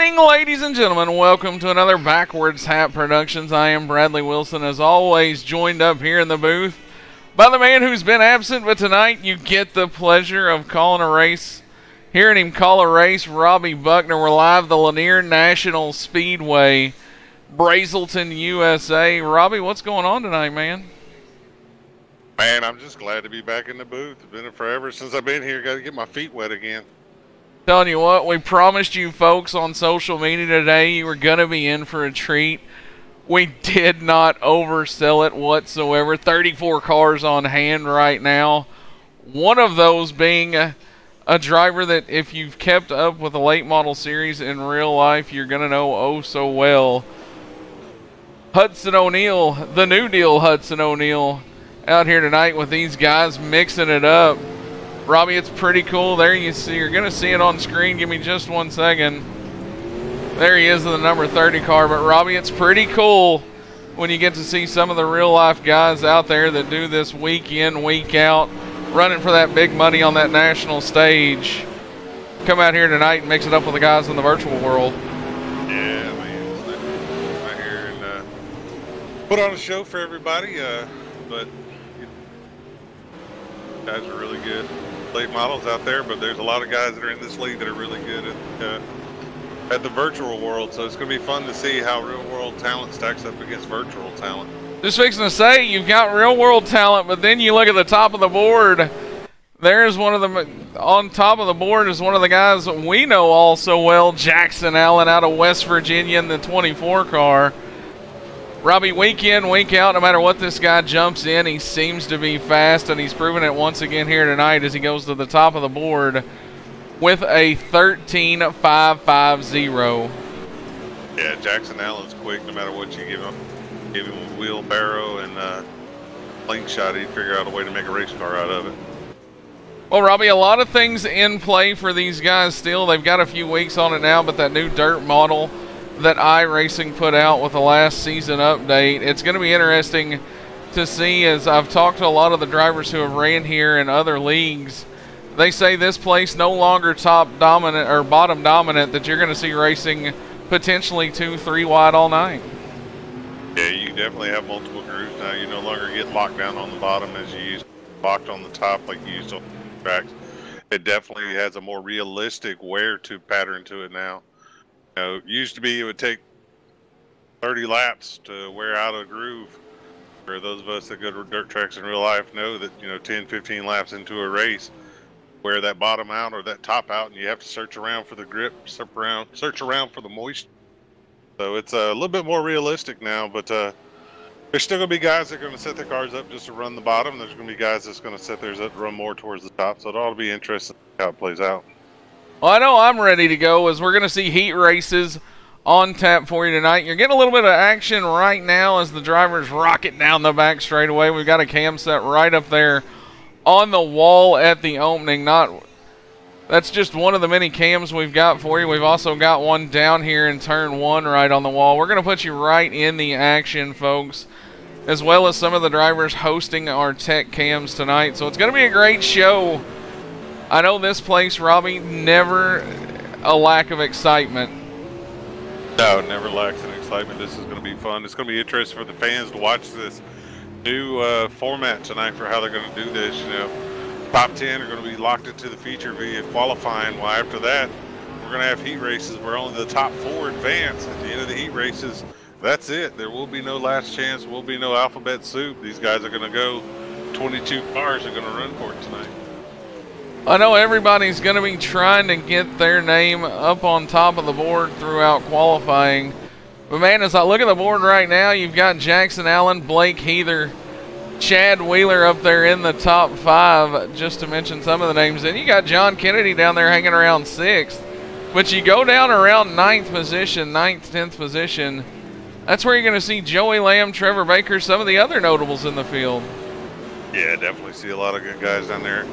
evening, ladies and gentlemen. Welcome to another Backwards Hat Productions. I am Bradley Wilson, as always, joined up here in the booth by the man who's been absent, but tonight you get the pleasure of calling a race, hearing him call a race, Robbie Buckner. We're live at the Lanier National Speedway, Brazelton, USA. Robbie, what's going on tonight, man? Man, I'm just glad to be back in the booth. It's been forever since I've been here. Got to get my feet wet again. Telling you what, we promised you folks on social media today you were going to be in for a treat. We did not oversell it whatsoever. 34 cars on hand right now. One of those being a driver that if you've kept up with the late model series in real life, you're going to know oh so well. Hudson O'Neal, the New Deal Hudson O'Neal, out here tonight with these guys mixing it up. Robbie, it's pretty cool. There you see, you're going to see it on screen. Give me just 1 second. There he is in the number 30 car. But Robbie, it's pretty cool when you get to see some of the real life guys out there that do this week in, week out, running for that big money on that national stage. Come out here tonight and mix it up with the guys in the virtual world. Yeah, man. Right here and put on a show for everybody. But guys are really good. Late models out there, but there's a lot of guys that are in this league that are really good at the virtual world, so it's going to be fun to see how real world talent stacks up against virtual talent. Just fixing to say, you've got real world talent, but then you look at the top of the board, there's one of them. On top of the board is one of the guys that we know all so well, Jackson Allen out of West Virginia in the 24 car. Robbie, week in, week out, no matter what this guy jumps in, he seems to be fast, and he's proven it once again here tonight as he goes to the top of the board with a 13.550. Yeah, Jackson Allen's quick no matter what you give him. Give him a wheelbarrow and slingshot, he'd figure out a way to make a race car out of it. Well, Robbie, a lot of things in play for these guys still. They've got a few weeks on it now, but that new dirt model that iRacing put out with the last season update, it's going to be interesting to see. As I've talked to a lot of the drivers who have ran here in other leagues, they say this place no longer top dominant or bottom dominant, that you're going to see racing potentially 2-3 wide all night. Yeah, you definitely have multiple grooves now. You no longer get locked down on the bottom as you used, locked on the top like you used on tracks. It definitely has a more realistic wear to pattern to it now. You know, it used to be it would take 30 laps to wear out a groove. For those of us that go to dirt tracks in real life know that, you know, 10, 15 laps into a race, wear that bottom out or that top out, and you have to search around for the grip, search around for the moisture. So it's a little bit more realistic now, but there's still going to be guys that are going to set their cars up just to run the bottom. There's going to be guys that's going to set theirs up to run more towards the top. So it ought to be interesting how it plays out. Well, I know I'm ready to go, as we're going to see heat races on tap for you tonight. You're getting a little bit of action right now as the drivers rocket down the back straightaway. We've got a cam set right up there on the wall at the opening. That's just one of the many cams we've got for you. We've also got one down here in turn 1 right on the wall. We're going to put you right in the action, folks, as well as some of the drivers hosting our tech cams tonight. So it's going to be a great show. I know this place, Robbie, never a lack of excitement. No, it never lacks in excitement. This is going to be fun. It's going to be interesting for the fans to watch this new format tonight for how they're going to do this. You know, top 10 are going to be locked into the feature via qualifying. Well, after that, we're going to have heat races where only the top 4 advance. At the end of the heat races, that's it. There will be no last chance. There will be no alphabet soup. These guys are going to go. 22 cars are going to run for it tonight. I know everybody's going to be trying to get their name up on top of the board throughout qualifying. But, man, as I look at the board right now, you've got Jackson Allen, Blake Heather, Chad Wheeler up there in the top 5, just to mention some of the names. Then you got John Kennedy down there hanging around 6th. But you go down around 9th position, 9th, 10th position. That's where you're going to see Joey Lamb, Trevor Baker, some of the other notables in the field. Yeah, definitely see a lot of good guys down there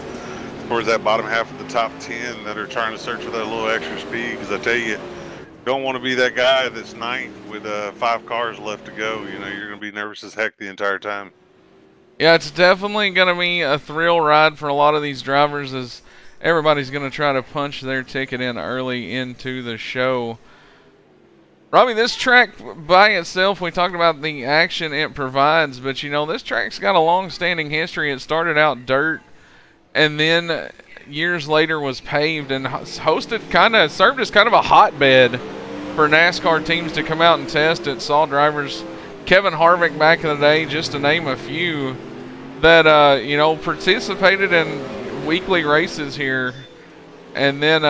towards that bottom half of the top 10 that are trying to search for that little extra speed. Because I tell you, don't want to be that guy that's 9th with 5 cars left to go. You know, you're going to be nervous as heck the entire time. Yeah, it's definitely going to be a thrill ride for a lot of these drivers, as everybody's going to try to punch their ticket in early into the show. Robbie, this track by itself, we talked about the action it provides, but you know, this track's got a long-standing history. It started out dirt, and then years later was paved and served as kind of a hotbed for NASCAR teams to come out and test it. Saw drivers, Kevin Harvick back in the day, just to name a few, that you know, participated in weekly races here. And then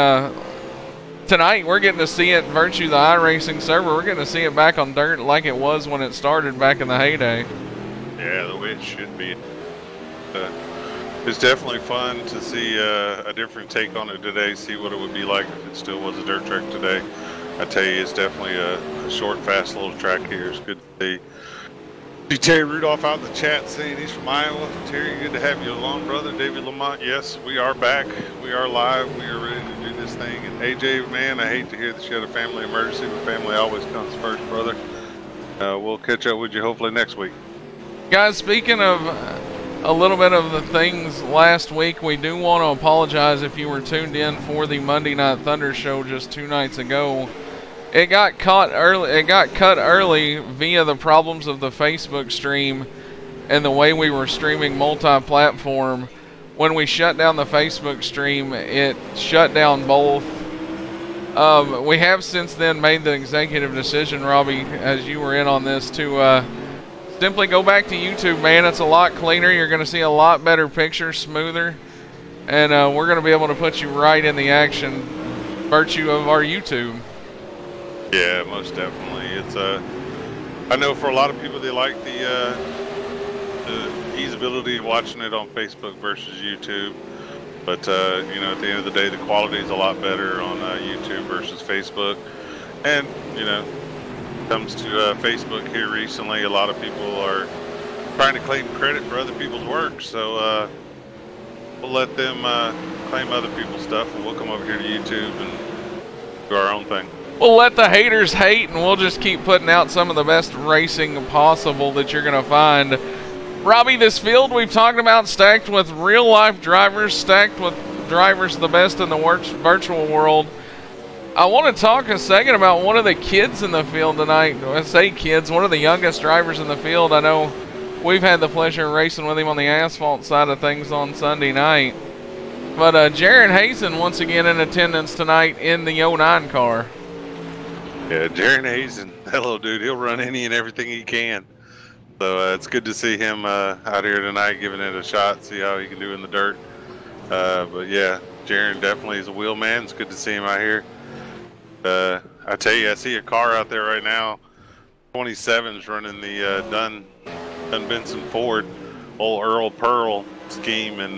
tonight we're getting to see it, virtue of the iRacing server, we're getting to see it back on dirt like it was when it started back in the heyday. Yeah, the way it should be. It's definitely fun to see a different take on it today, see what it would be like if it still was a dirt track today. I tell you, it's definitely a short, fast little track here. It's good to see Terry Rudolph out in the chat saying he's from Iowa. Terry, good to have you along, brother. David Lamont, yes, we are back. We are live. We are ready to do this thing. And AJ, man, I hate to hear that you had a family emergency, but family always comes first, brother. We'll catch up with you hopefully next week. Guys, speaking of a little bit of the things last week, we do want to apologize if you were tuned in for the Monday Night Thunder show just 2 nights ago. It got cut early via the problems of the Facebook stream and the way we were streaming multi-platform. When we shut down the Facebook stream, it shut down both. We have since then made the executive decision, Robbie, as you were in on this, to simply go back to YouTube, man. It's a lot cleaner. You're going to see a lot better pictures, smoother, and we're going to be able to put you right in the action, virtue of our YouTube. Yeah, most definitely. It's I know for a lot of people they like the easeability of watching it on Facebook versus YouTube, but you know, at the end of the day, the quality is a lot better on YouTube versus Facebook. And you know, comes to Facebook here recently, a lot of people are trying to claim credit for other people's work, so we'll let them claim other people's stuff, and we'll come over here to YouTube and do our own thing. We'll let the haters hate, and we'll just keep putting out some of the best racing possible that you're going to find. Robbie, this field we've talked about, stacked with real-life drivers, stacked with drivers the best in the virtual world. I want to talk a second about one of the kids in the field tonight. When I say kids, one of the youngest drivers in the field. I know we've had the pleasure of racing with him on the asphalt side of things on Sunday night. But Jaron Hazen once again in attendance tonight in the 09 car. Yeah, Jaron Hazen, that little dude, he'll run any and everything he can. So it's good to see him out here tonight giving it a shot, see how he can do in the dirt. But yeah, Jaron definitely is a wheel man. It's good to see him out here. I tell you, I see a car out there right now, 27's running the Dunn Benson Ford, old Earl Pearl scheme, and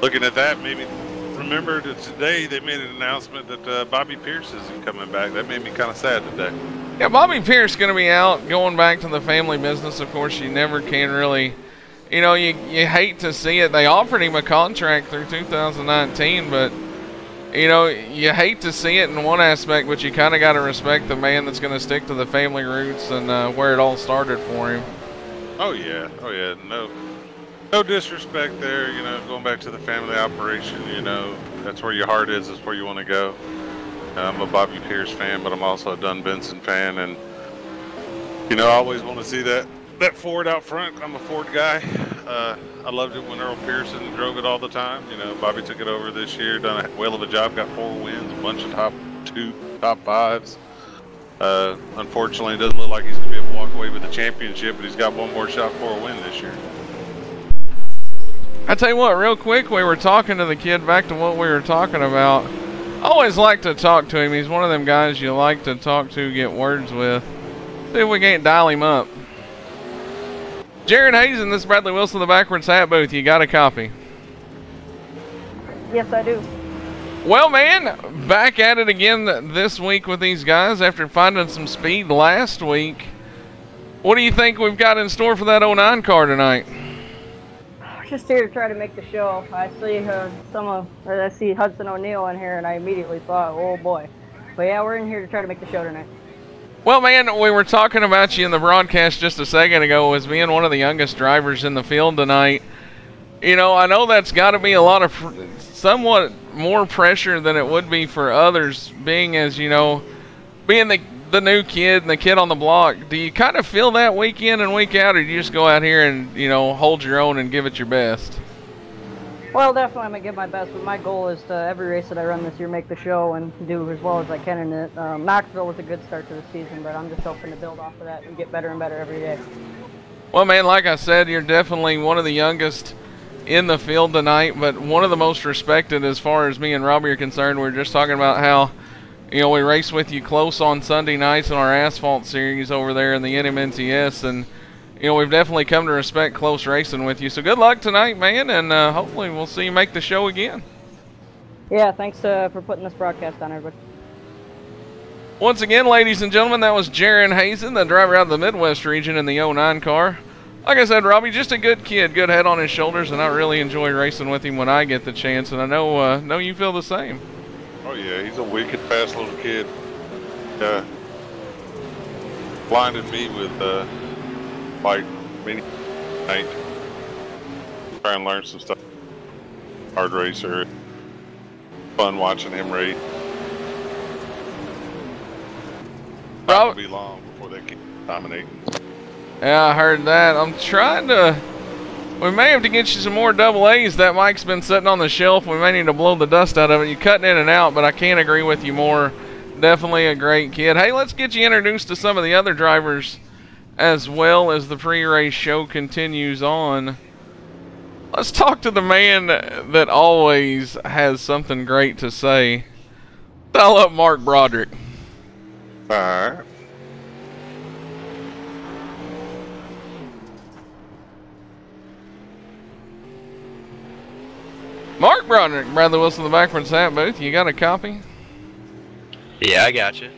looking at that, maybe remember that today they made an announcement that Bobby Pierce isn't coming back. That made me kind of sad today. Yeah, Bobby Pierce is going to be out, going back to the family business. Of course, you never can really, you know, you hate to see it. They offered him a contract through 2019, but you know, you hate to see it in one aspect, but you kind of got to respect the man that's going to stick to the family roots and where it all started for him. Oh yeah, no disrespect there. You know, going back to the family operation. You know, that's where your heart is. That's where you want to go. I'm a Bobby Pierce fan, but I'm also a Dunn Benson fan, and you know, I always want to see that Ford out front. I'm a Ford guy. I loved it when Earl Pearson drove it all the time. You know, Bobby took it over this year, done a whale of a job, got 4 wins, a bunch of top 5s. Unfortunately, it doesn't look like he's going to be able to walk away with the championship, but he's got one more shot for a win this year. I tell you what, real quick, we were talking to the kid, back to what we were talking about. I always like to talk to him. He's one of them guys you like to talk to, get words with. See if we can't dial him up. Jaron Hazen, this is Bradley Wilson, the Backwards Hat Booth. You got a copy? Yes, I do. Well, man, back at it again this week with these guys after finding some speed last week. What do you think we've got in store for that 09 car tonight? Just here to try to make the show. I see Hudson O'Neal in here, and I immediately thought, oh boy. But yeah, we're in here to try to make the show tonight. Well, man, we were talking about you in the broadcast just a second ago as being one of the youngest drivers in the field tonight. You know, I know that's got to be a lot of somewhat more pressure than it would be for others, being as, you know, being the the new kid and the kid on the block, do you kind of feel that week in and week out, or do you just go out here and, you know, hold your own and give it your best? Well, definitely I'm going to give my best, but my goal is to, every race that I run this year, make the show and do as well as I can in it. Knoxville was a good start to the season, but I'm just hoping to build off of that and get better and better every day. Well, man, like I said, you're definitely one of the youngest in the field tonight, but one of the most respected as far as me and Robbie are concerned. We were just talking about how, you know, we race with you close on Sunday nights in our asphalt series over there in the NMNTS, and, you know, we've definitely come to respect close racing with you. So good luck tonight, man, and hopefully we'll see you make the show again. Yeah, thanks for putting this broadcast on, everybody. Once again, ladies and gentlemen, that was Jaron Hazen, the driver out of the Midwest region in the 09 car. Like I said, Robbie, just a good kid, good head on his shoulders, and I really enjoy racing with him when I get the chance, and I know you feel the same. Oh yeah, he's a wicked fast little kid. Blinded me with like mini night. Try and learn some stuff. Hard racer. Fun watching him race. Not be long before they keep dominating. Yeah, I heard that. I'm trying to. We may have to get you some more double A's. That mic's been sitting on the shelf. We may need to blow the dust out of it. You're cutting in and out, but I can't agree with you more. Definitely a great kid. Hey, let's get you introduced to some of the other drivers as well as the pre-race show continues on. Let's talk to the man that always has something great to say. Dial up Mark Broderick. All right. Mark Broderick, Bradley Wilson, the Backwards Hat booth. You got a copy? Yeah, I got you.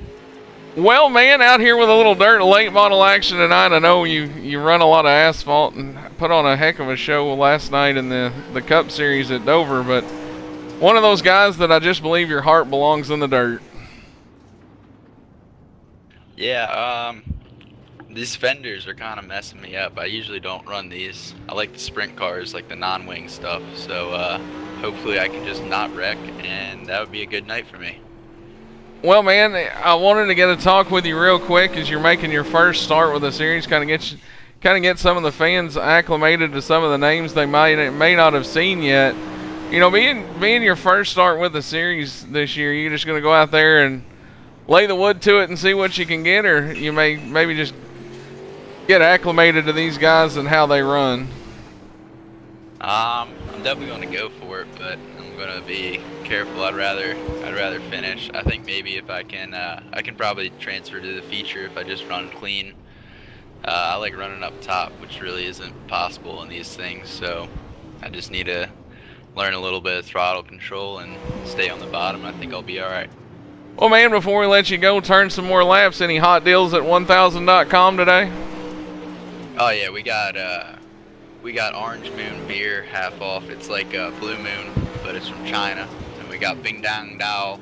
Well, man, out here with a little dirt late model action tonight. I know you run a lot of asphalt and put on a heck of a show last night in the Cup Series at Dover, but one of those guys that I just believe your heart belongs in the dirt. Yeah, these fenders are kind of messing me up. I usually don't run these. I like the sprint cars, like the non-wing stuff, so hopefully I can just not wreck, and that would be a good night for me. Well, man, I wanted to get a talk with you real quick as you're making your first start with the series, kind of get some of the fans acclimated to some of the names they may not have seen yet. You know, being your first start with the series this year, you're just going to go out there and lay the wood to it and see what you can get, or you may maybe just get acclimated to these guys and how they run? I'm definitely going to go for it, but I'm going to be careful. I'd rather finish. I think maybe if I can probably transfer to the feature if I just run clean. I like running up top, which really isn't possible in these things, so I just need to learn a little bit of throttle control and stay on the bottom. I think I'll be all right. Well, man, before we let you go, turn some more laps. Any hot deals at 1000.com today? Oh yeah, we got Orange Moon beer half off. It's like a Blue Moon, but it's from China. And we got Bing Dang Dao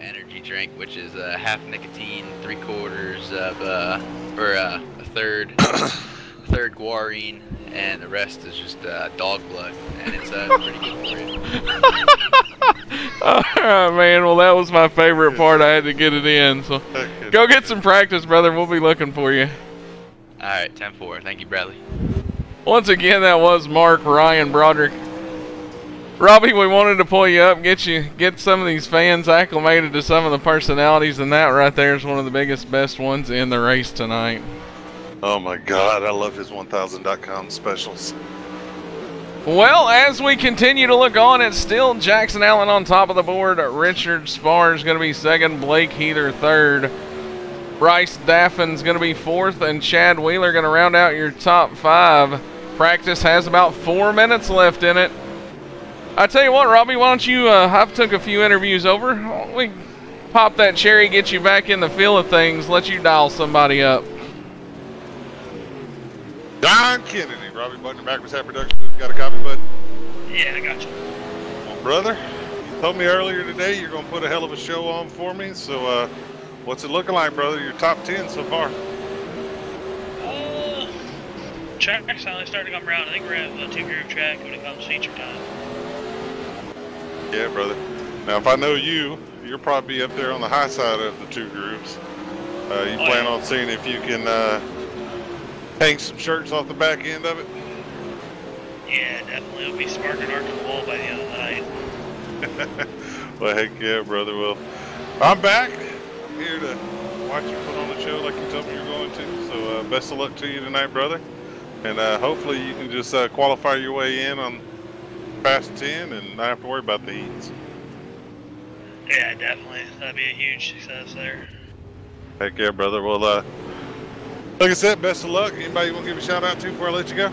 energy drink, which is half nicotine, 3/4 of or a third guarine, and the rest is just dog blood, and it's pretty good for you. All right, man. Well, that was my favorite part. I had to get it in. So go get some practice, brother. We'll be looking for you. All right, 10-4. Thank you, Bradley. Once again, that was Mark Ryan Broderick. Robbie, we wanted to pull you up, get some of these fans acclimated to some of the personalities, and that right there is one of the biggest, best ones in the race tonight. Oh my God, I love his 1000.com specials. Well, as we continue to look on, it's still Jackson Allen on top of the board. Richard Spar is going to be second. Blake Heather third. Bryce Daffin's going to be fourth, and Chad Wheeler going to round out your top five. Practice has about 4 minutes left in it. I tell you what, Robbie, why don't you, I've took a few interviews over. Why don't we pop that cherry, get you back in the feel of things, let you dial somebody up. Don Kennedy, Robbie Butler, Backwards Hat Production Booth. Got a copy, bud? Yeah, I got you. Well, brother, you told me earlier today you're going to put a hell of a show on for me, so what's it looking like, brother? Your top 10 so far? Track's finally starting to come around. I think we're at the 2-groove track when it comes to feature time. Yeah, brother. Now, if I know you, you'll probably be up there on the high side of the 2 grooves. You plan on seeing if you can hang some shirts off the back end of it? Yeah, definitely. It'll be sparking our wall by the end of the night. Well, heck yeah, brother. Well, I'm back. I'm here to watch you put on the show like you told me you're going to. So best of luck to you tonight, brother. And hopefully you can just qualify your way in on Fast 10 and not have to worry about the heats. Yeah, definitely. That'd be a huge success there. Heck yeah, brother. Well, like I said, best of luck. Anybody you want to give a shout out to before I let you go?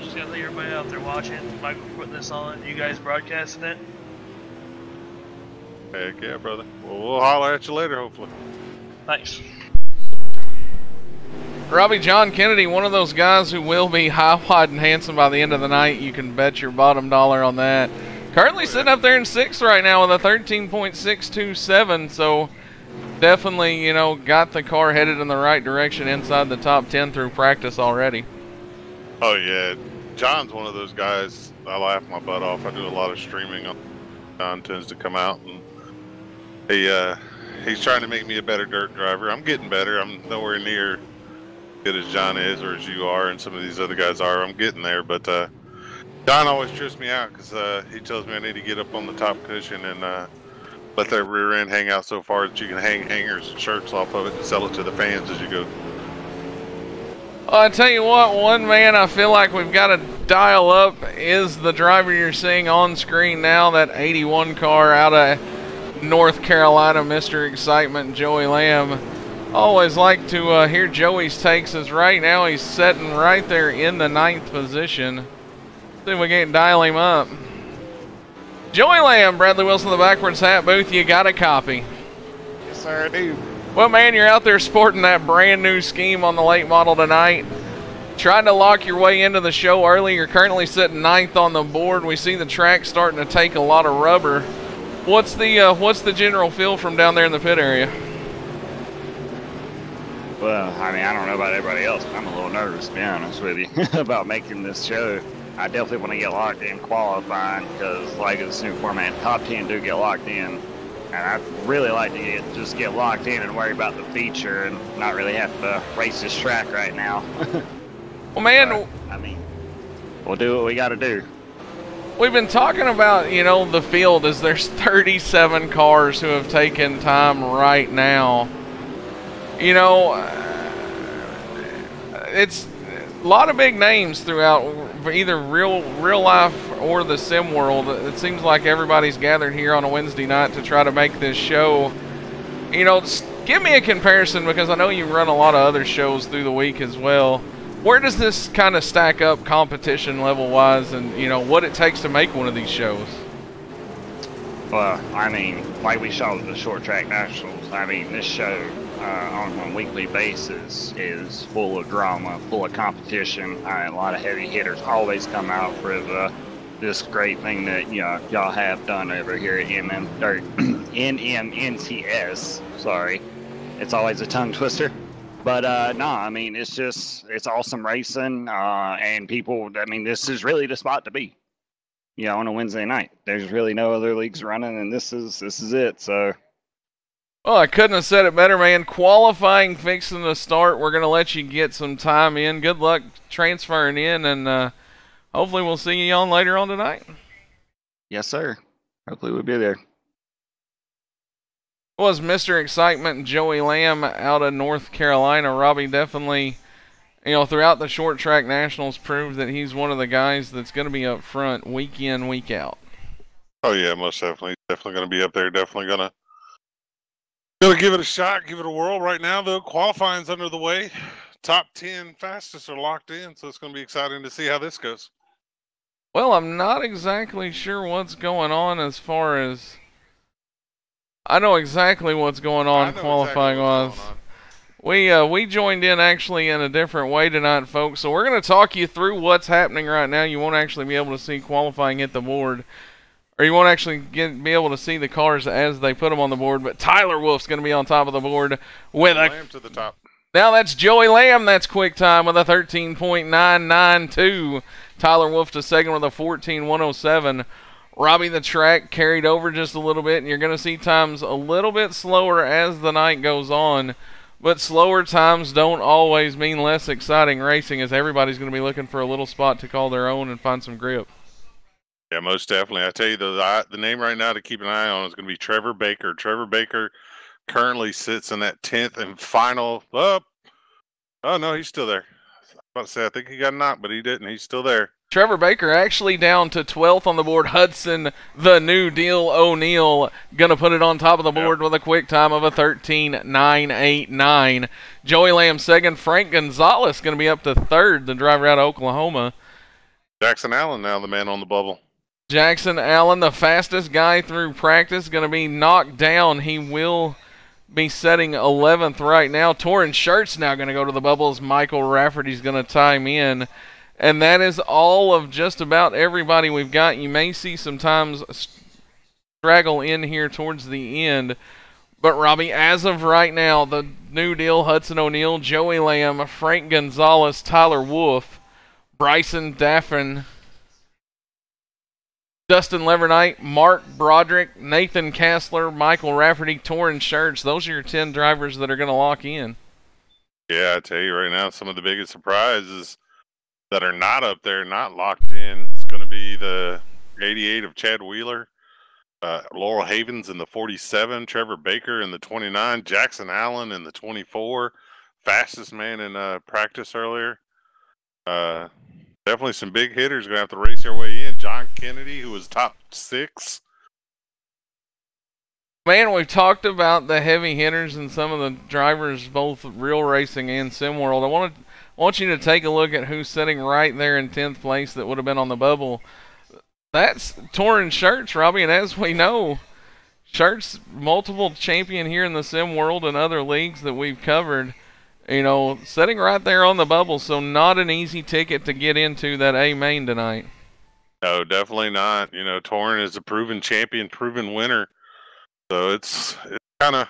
Just gotta let everybody out there watching. Michael putting this on. You guys broadcasting it? Heck yeah, brother. Well, we'll holler at you later, hopefully. Thanks. Robbie John Kennedy, one of those guys who will be high, wide, and handsome by the end of the night. You can bet your bottom dollar on that. Currently sitting up there in 6th right now with a 13.627, so definitely, you know, got the car headed in the right direction inside the top 10 through practice already. Oh, yeah. John's one of those guys, I laugh my butt off. I do a lot of streaming. John tends to come out, and he's trying to make me a better dirt driver. I'm getting better. I'm nowhere near good as John is or as you are and some of these other guys are. I'm getting there, but John always trips me out because he tells me I need to get up on the top cushion and let that rear end hang out so far that you can hang hangers and shirts off of it and sell it to the fans as you go. Well, I tell you what, one man I feel like we've got to dial up is the driver you're seeing on screen now, that 81 car out of North Carolina, Mr. Excitement, Joey Lamb. Always like to hear Joey's takes, as right now he's sitting right there in the 9th position. See if we can't dial him up. Joey Lamb, Bradley Wilson, the backwards hat booth, you got a copy. Yes, sir, I do. Well, man, you're out there sporting that brand new scheme on the late model tonight. Trying to lock your way into the show early. You're currently sitting 9th on the board. We see the track starting to take a lot of rubber. What's the general feel from down there in the pit area? Well, I mean, I don't know about everybody else, but I'm a little nervous, to be honest with you, about making this show. I definitely want to get locked in qualifying because, like this new format, top 10 do get locked in. And I'd really like to just get locked in and worry about the feature and not really have to race this track right now. Well, man, but, I mean, we'll do what we got to do. We've been talking about, you know, the field as there's 37 cars who have taken time right now. You know, it's a lot of big names throughout either real life or the sim world. It seems like everybody's gathered here on a Wednesday night to try to make this show. You know, give me a comparison, because I know you run a lot of other shows through the week as well. Where does this kind of stack up competition level wise, and you know what it takes to make one of these shows? Well, I mean, like we saw with the short track nationals, I mean, this show on a weekly basis is full of drama, full of competition. A lot of heavy hitters always come out for this great thing that y'all have done over here at NMNCS. Sorry, it's always a tongue twister. But no, I mean, it's awesome racing, and people. I mean, this is really the spot to be. You know, on a Wednesday night, there's really no other leagues running, and this is it. So. Well, I couldn't have said it better, man. Qualifying fixing to start. We're going to let you get some time in. Good luck transferring in, and hopefully we'll see you on later on tonight. Yes, sir. Hopefully we'll be there. Was Mr. Excitement and Joey Lamb out of North Carolina. Robbie definitely, you know, throughout the short track nationals proved that he's one of the guys that's going to be up front week in, week out. Oh, yeah, most definitely. Definitely going to be up there. Definitely going to give it a shot, give it a whirl. Right now, though, qualifying's under the way. Top 10 fastest are locked in, so it's going to be exciting to see how this goes. Well, I'm not exactly sure what's going on as far as... I know exactly what's going on qualifying-wise. We joined in actually in a different way tonight, folks, so we're going to talk you through what's happening right now. You won't actually be able to see qualifying hit the board. Or you won't actually be able to see the cars as they put them on the board. But Tyler Wolf's going to be on top of the board with Lamb to the top. Now that's Joey Lamb. That's quick time with a 13.992. Tyler Wolf to second with a 14.107. Robbie, the track carried over just a little bit, and you're going to see times a little bit slower as the night goes on. But slower times don't always mean less exciting racing, as everybody's going to be looking for a little spot to call their own and find some grip. Yeah, most definitely. I tell you, the name right now to keep an eye on is going to be Trevor Baker. Trevor Baker currently sits in that 10th and final. Oh, no, he's still there. I was about to say, I think he got knocked, but he didn't. He's still there. Trevor Baker actually down to 12th on the board. Hudson, the New Deal O'Neill, going to put it on top of the board with a quick time of a 13.989. Joey Lamb second. Frank Gonzalez going to be up to third, the driver out of Oklahoma. Jackson Allen now the man on the bubble. Jackson Allen, the fastest guy through practice, going to be knocked down. He will be setting 11th right now. Torrin Shirt's now going to go to the bubble as Michael Rafferty's going to time in. And that is all of just about everybody we've got. You may see sometimes straggle in here towards the end. But, Robbie, as of right now, the New Deal, Hudson O'Neill, Joey Lamb, Frank Gonzalez, Tyler Wolf, Bryson Daffin, Dustin Levernite, Mark Broderick, Nathan Kassler, Michael Rafferty, Torrin Shirts. Those are your 10 drivers that are going to lock in. Yeah, I tell you right now, some of the biggest surprises that are not up there, not locked in. It's going to be the 88 of Chad Wheeler, Laurel Havens in the 47, Trevor Baker in the 29, Jackson Allen in the 24, fastest man in practice earlier. Definitely some big hitters going to have to race their way in. John Kennedy, who was top 6. Man, we've talked about the heavy hitters and some of the drivers, both real racing and sim world. I want you to take a look at who's sitting right there in 10th place that would have been on the bubble. That's Torrin Shirts, Robbie, and as we know, Shirts, multiple champion here in the sim world and other leagues that we've covered, you know, sitting right there on the bubble, so not an easy ticket to get into that A main tonight. No, definitely not. You know, Torrin is a proven champion, proven winner, so it's kind of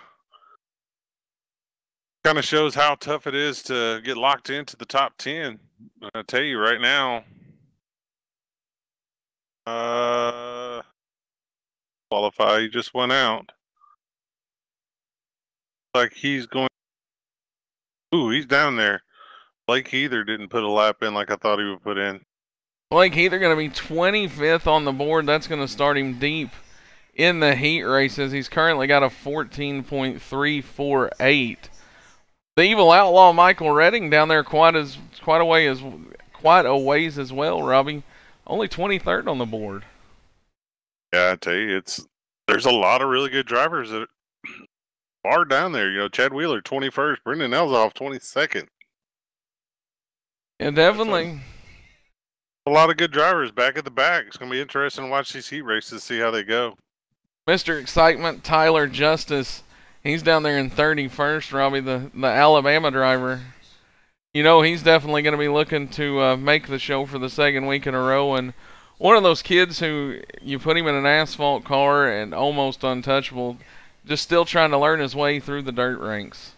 shows how tough it is to get locked into the top 10. I tell you right now, qualify, he just went out. Like he's going. Ooh, he's down there. Blake Heather didn't put a lap in like I thought he would put in. Blake Heather going to be 25th on the board. That's going to start him deep in the heat races. He's currently got a 14.348. The Evil Outlaw Michael Redding down there quite a ways as well, Robbie. Only 23rd on the board. Yeah, I tell you, there's a lot of really good drivers that are down there. You know, Chad Wheeler 21st, Brendan Elzoff 22nd. Yeah, definitely. A lot of good drivers back at the back. It's going to be interesting to watch these heat races, see how they go. Mr. Excitement, Tyler Justice. He's down there in 31st, Robbie, the Alabama driver. You know, he's definitely going to be looking to make the show for the second week in a row. And one of those kids who you put him in an asphalt car and almost untouchable, just still trying to learn his way through the dirt ranks.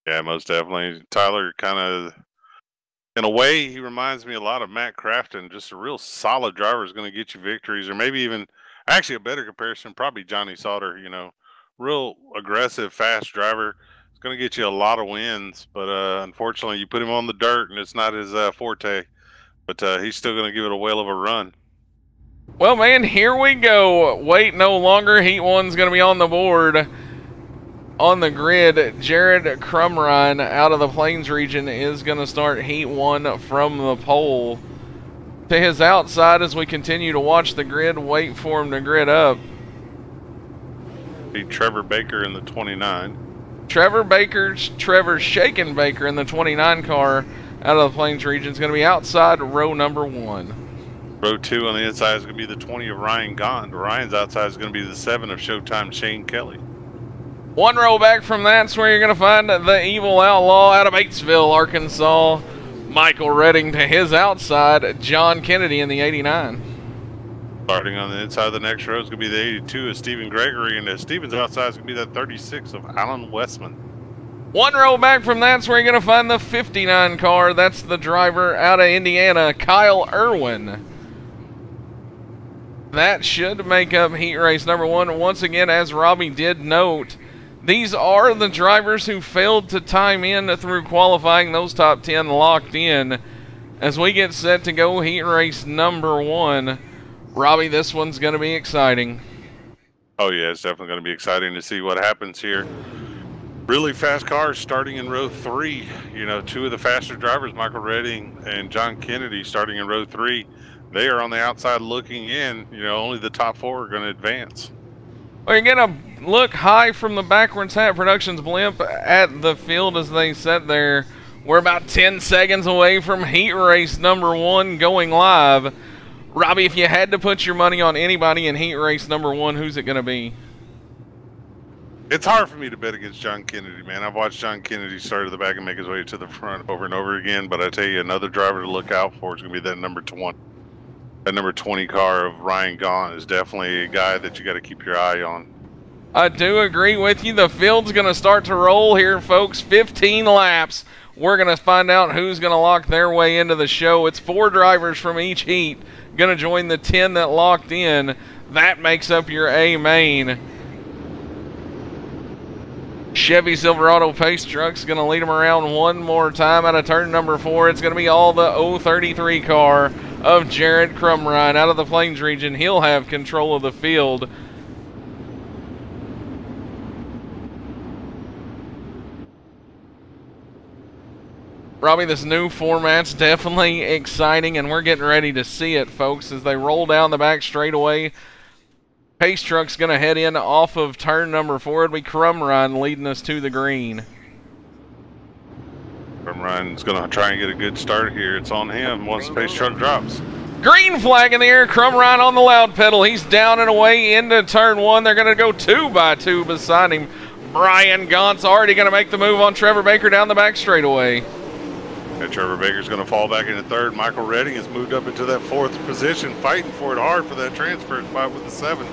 Yeah, most definitely. Tyler kind of, in a way, he reminds me a lot of Matt Crafton. Just a real solid driver is going to get you victories, or maybe even, actually a better comparison, probably Johnny Sauter, you know. Real aggressive, fast driver. It's going to get you a lot of wins, but unfortunately, you put him on the dirt, and it's not his forte. But he's still going to give it a whale of a run. Well, man, here we go. Wait no longer. Heat 1's going to be on the board. On the grid, Jared Crumrine out of the Plains region is going to start Heat 1 from the pole. To his outside as we continue to watch the grid, wait for him to grid up. Trevor Baker in the 29. Trevor Shaken Baker in the 29 car out of the Plains region is going to be outside row number 1. Row 2 on the inside is going to be the 20 of Ryan Gond. Ryan's outside is going to be the 7 of Showtime Shane Kelly. One row back from that's where you're going to find the Evil Outlaw out of Batesville, Arkansas. Michael Redding to his outside, John Kennedy in the 89. Starting on the inside of the next row is going to be the 82 of Stephen Gregory, and Stephen's outside is going to be that 36 of Alan Westman. One row back from that's where you're going to find the 59 car. That's the driver out of Indiana, Kyle Irwin. That should make up heat race number 1. Once again, as Robbie did note, these are the drivers who failed to time in through qualifying. Those top 10 locked in. As we get set to go heat race number 1, Robbie, this one's going to be exciting. Oh yeah, it's definitely going to be exciting to see what happens here. Really fast cars starting in row 3. You know, 2 of the faster drivers, Michael Redding and John Kennedy, starting in row 3. They are on the outside looking in. You know, only the top 4 are going to advance. Well, you're going to look high from the Backwards Hat Productions blimp at the field as they sit there. We're about 10 seconds away from heat race number 1 going live. Robbie, if you had to put your money on anybody in heat race number 1, who's it going to be? It's hard for me to bet against John Kennedy, man. I've watched John Kennedy start at the back and make his way to the front over and over again, but I tell you, another driver to look out for is going to be that number 20. That number 20 car of Ryan Gaunt is definitely a guy that you got to keep your eye on. I do agree with you. The field's going to start to roll here, folks. 15 laps. We're going to find out who's going to lock their way into the show. It's 4 drivers from each heat going to join the 10 that locked in. That makes up your A main. Chevy Silverado Pace Truck's going to lead them around one more time out of turn number 4. It's going to be all the 033 car of Jared Crumrine out of the Plains region. He'll have control of the field. Robbie, this new format's definitely exciting, and we're getting ready to see it, folks, as they roll down the back straightaway. Pace Truck's going to head in off of turn number 4. It'll be Crumrine leading us to the green. Crumrine's going to try and get a good start here. It's on him once the Pace Truck drops. Green flag in the air. Crumrine on the loud pedal. He's down and away into turn 1. They're going to go 2 by 2 beside him. Brian Gaunt's already going to make the move on Trevor Baker down the back straightaway. And Trevor Baker's going to fall back into 3rd. Michael Redding has moved up into that 4th position, fighting for it hard for that transfer spot with the 7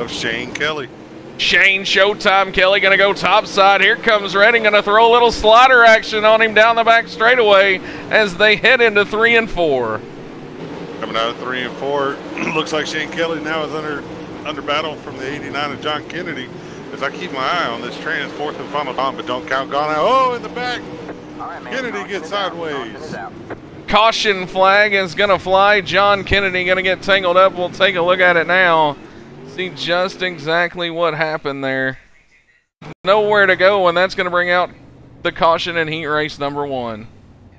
of Shane Kelly. Shane Showtime Kelly going to go top side. Here comes Redding, going to throw a little slider action on him down the back straightaway as they head into 3 and 4. Coming out of 3 and 4, looks like Shane Kelly now is under battle from the 89 of John Kennedy. As I keep my eye on this trans 4th and final time, but don't count gone out. Oh, in the back, Kennedy gets sideways. Caution flag is going to fly. John Kennedy going to get tangled up. We'll take a look at it now. See just exactly what happened there. Nowhere to go, and that's going to bring out the caution in heat race number 1.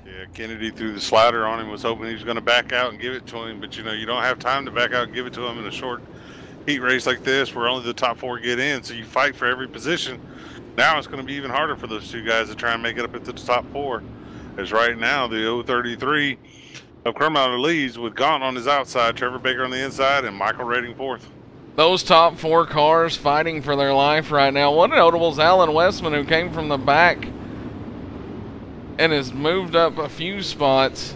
Yeah, Kennedy threw the slider on him, was hoping he was going to back out and give it to him, but you know, you don't have time to back out and give it to him in a short heat race like this where only the top 4 get in, so you fight for every position. Now it's going to be even harder for those 2 guys to try and make it up into the top 4. As right now, the 033 of Crumrine leads with Gaunt on his outside, Trevor Baker on the inside, and Michael Redding 4th. Those top 4 cars fighting for their life right now. One notable is Alan Westman, who came from the back and has moved up a few spots.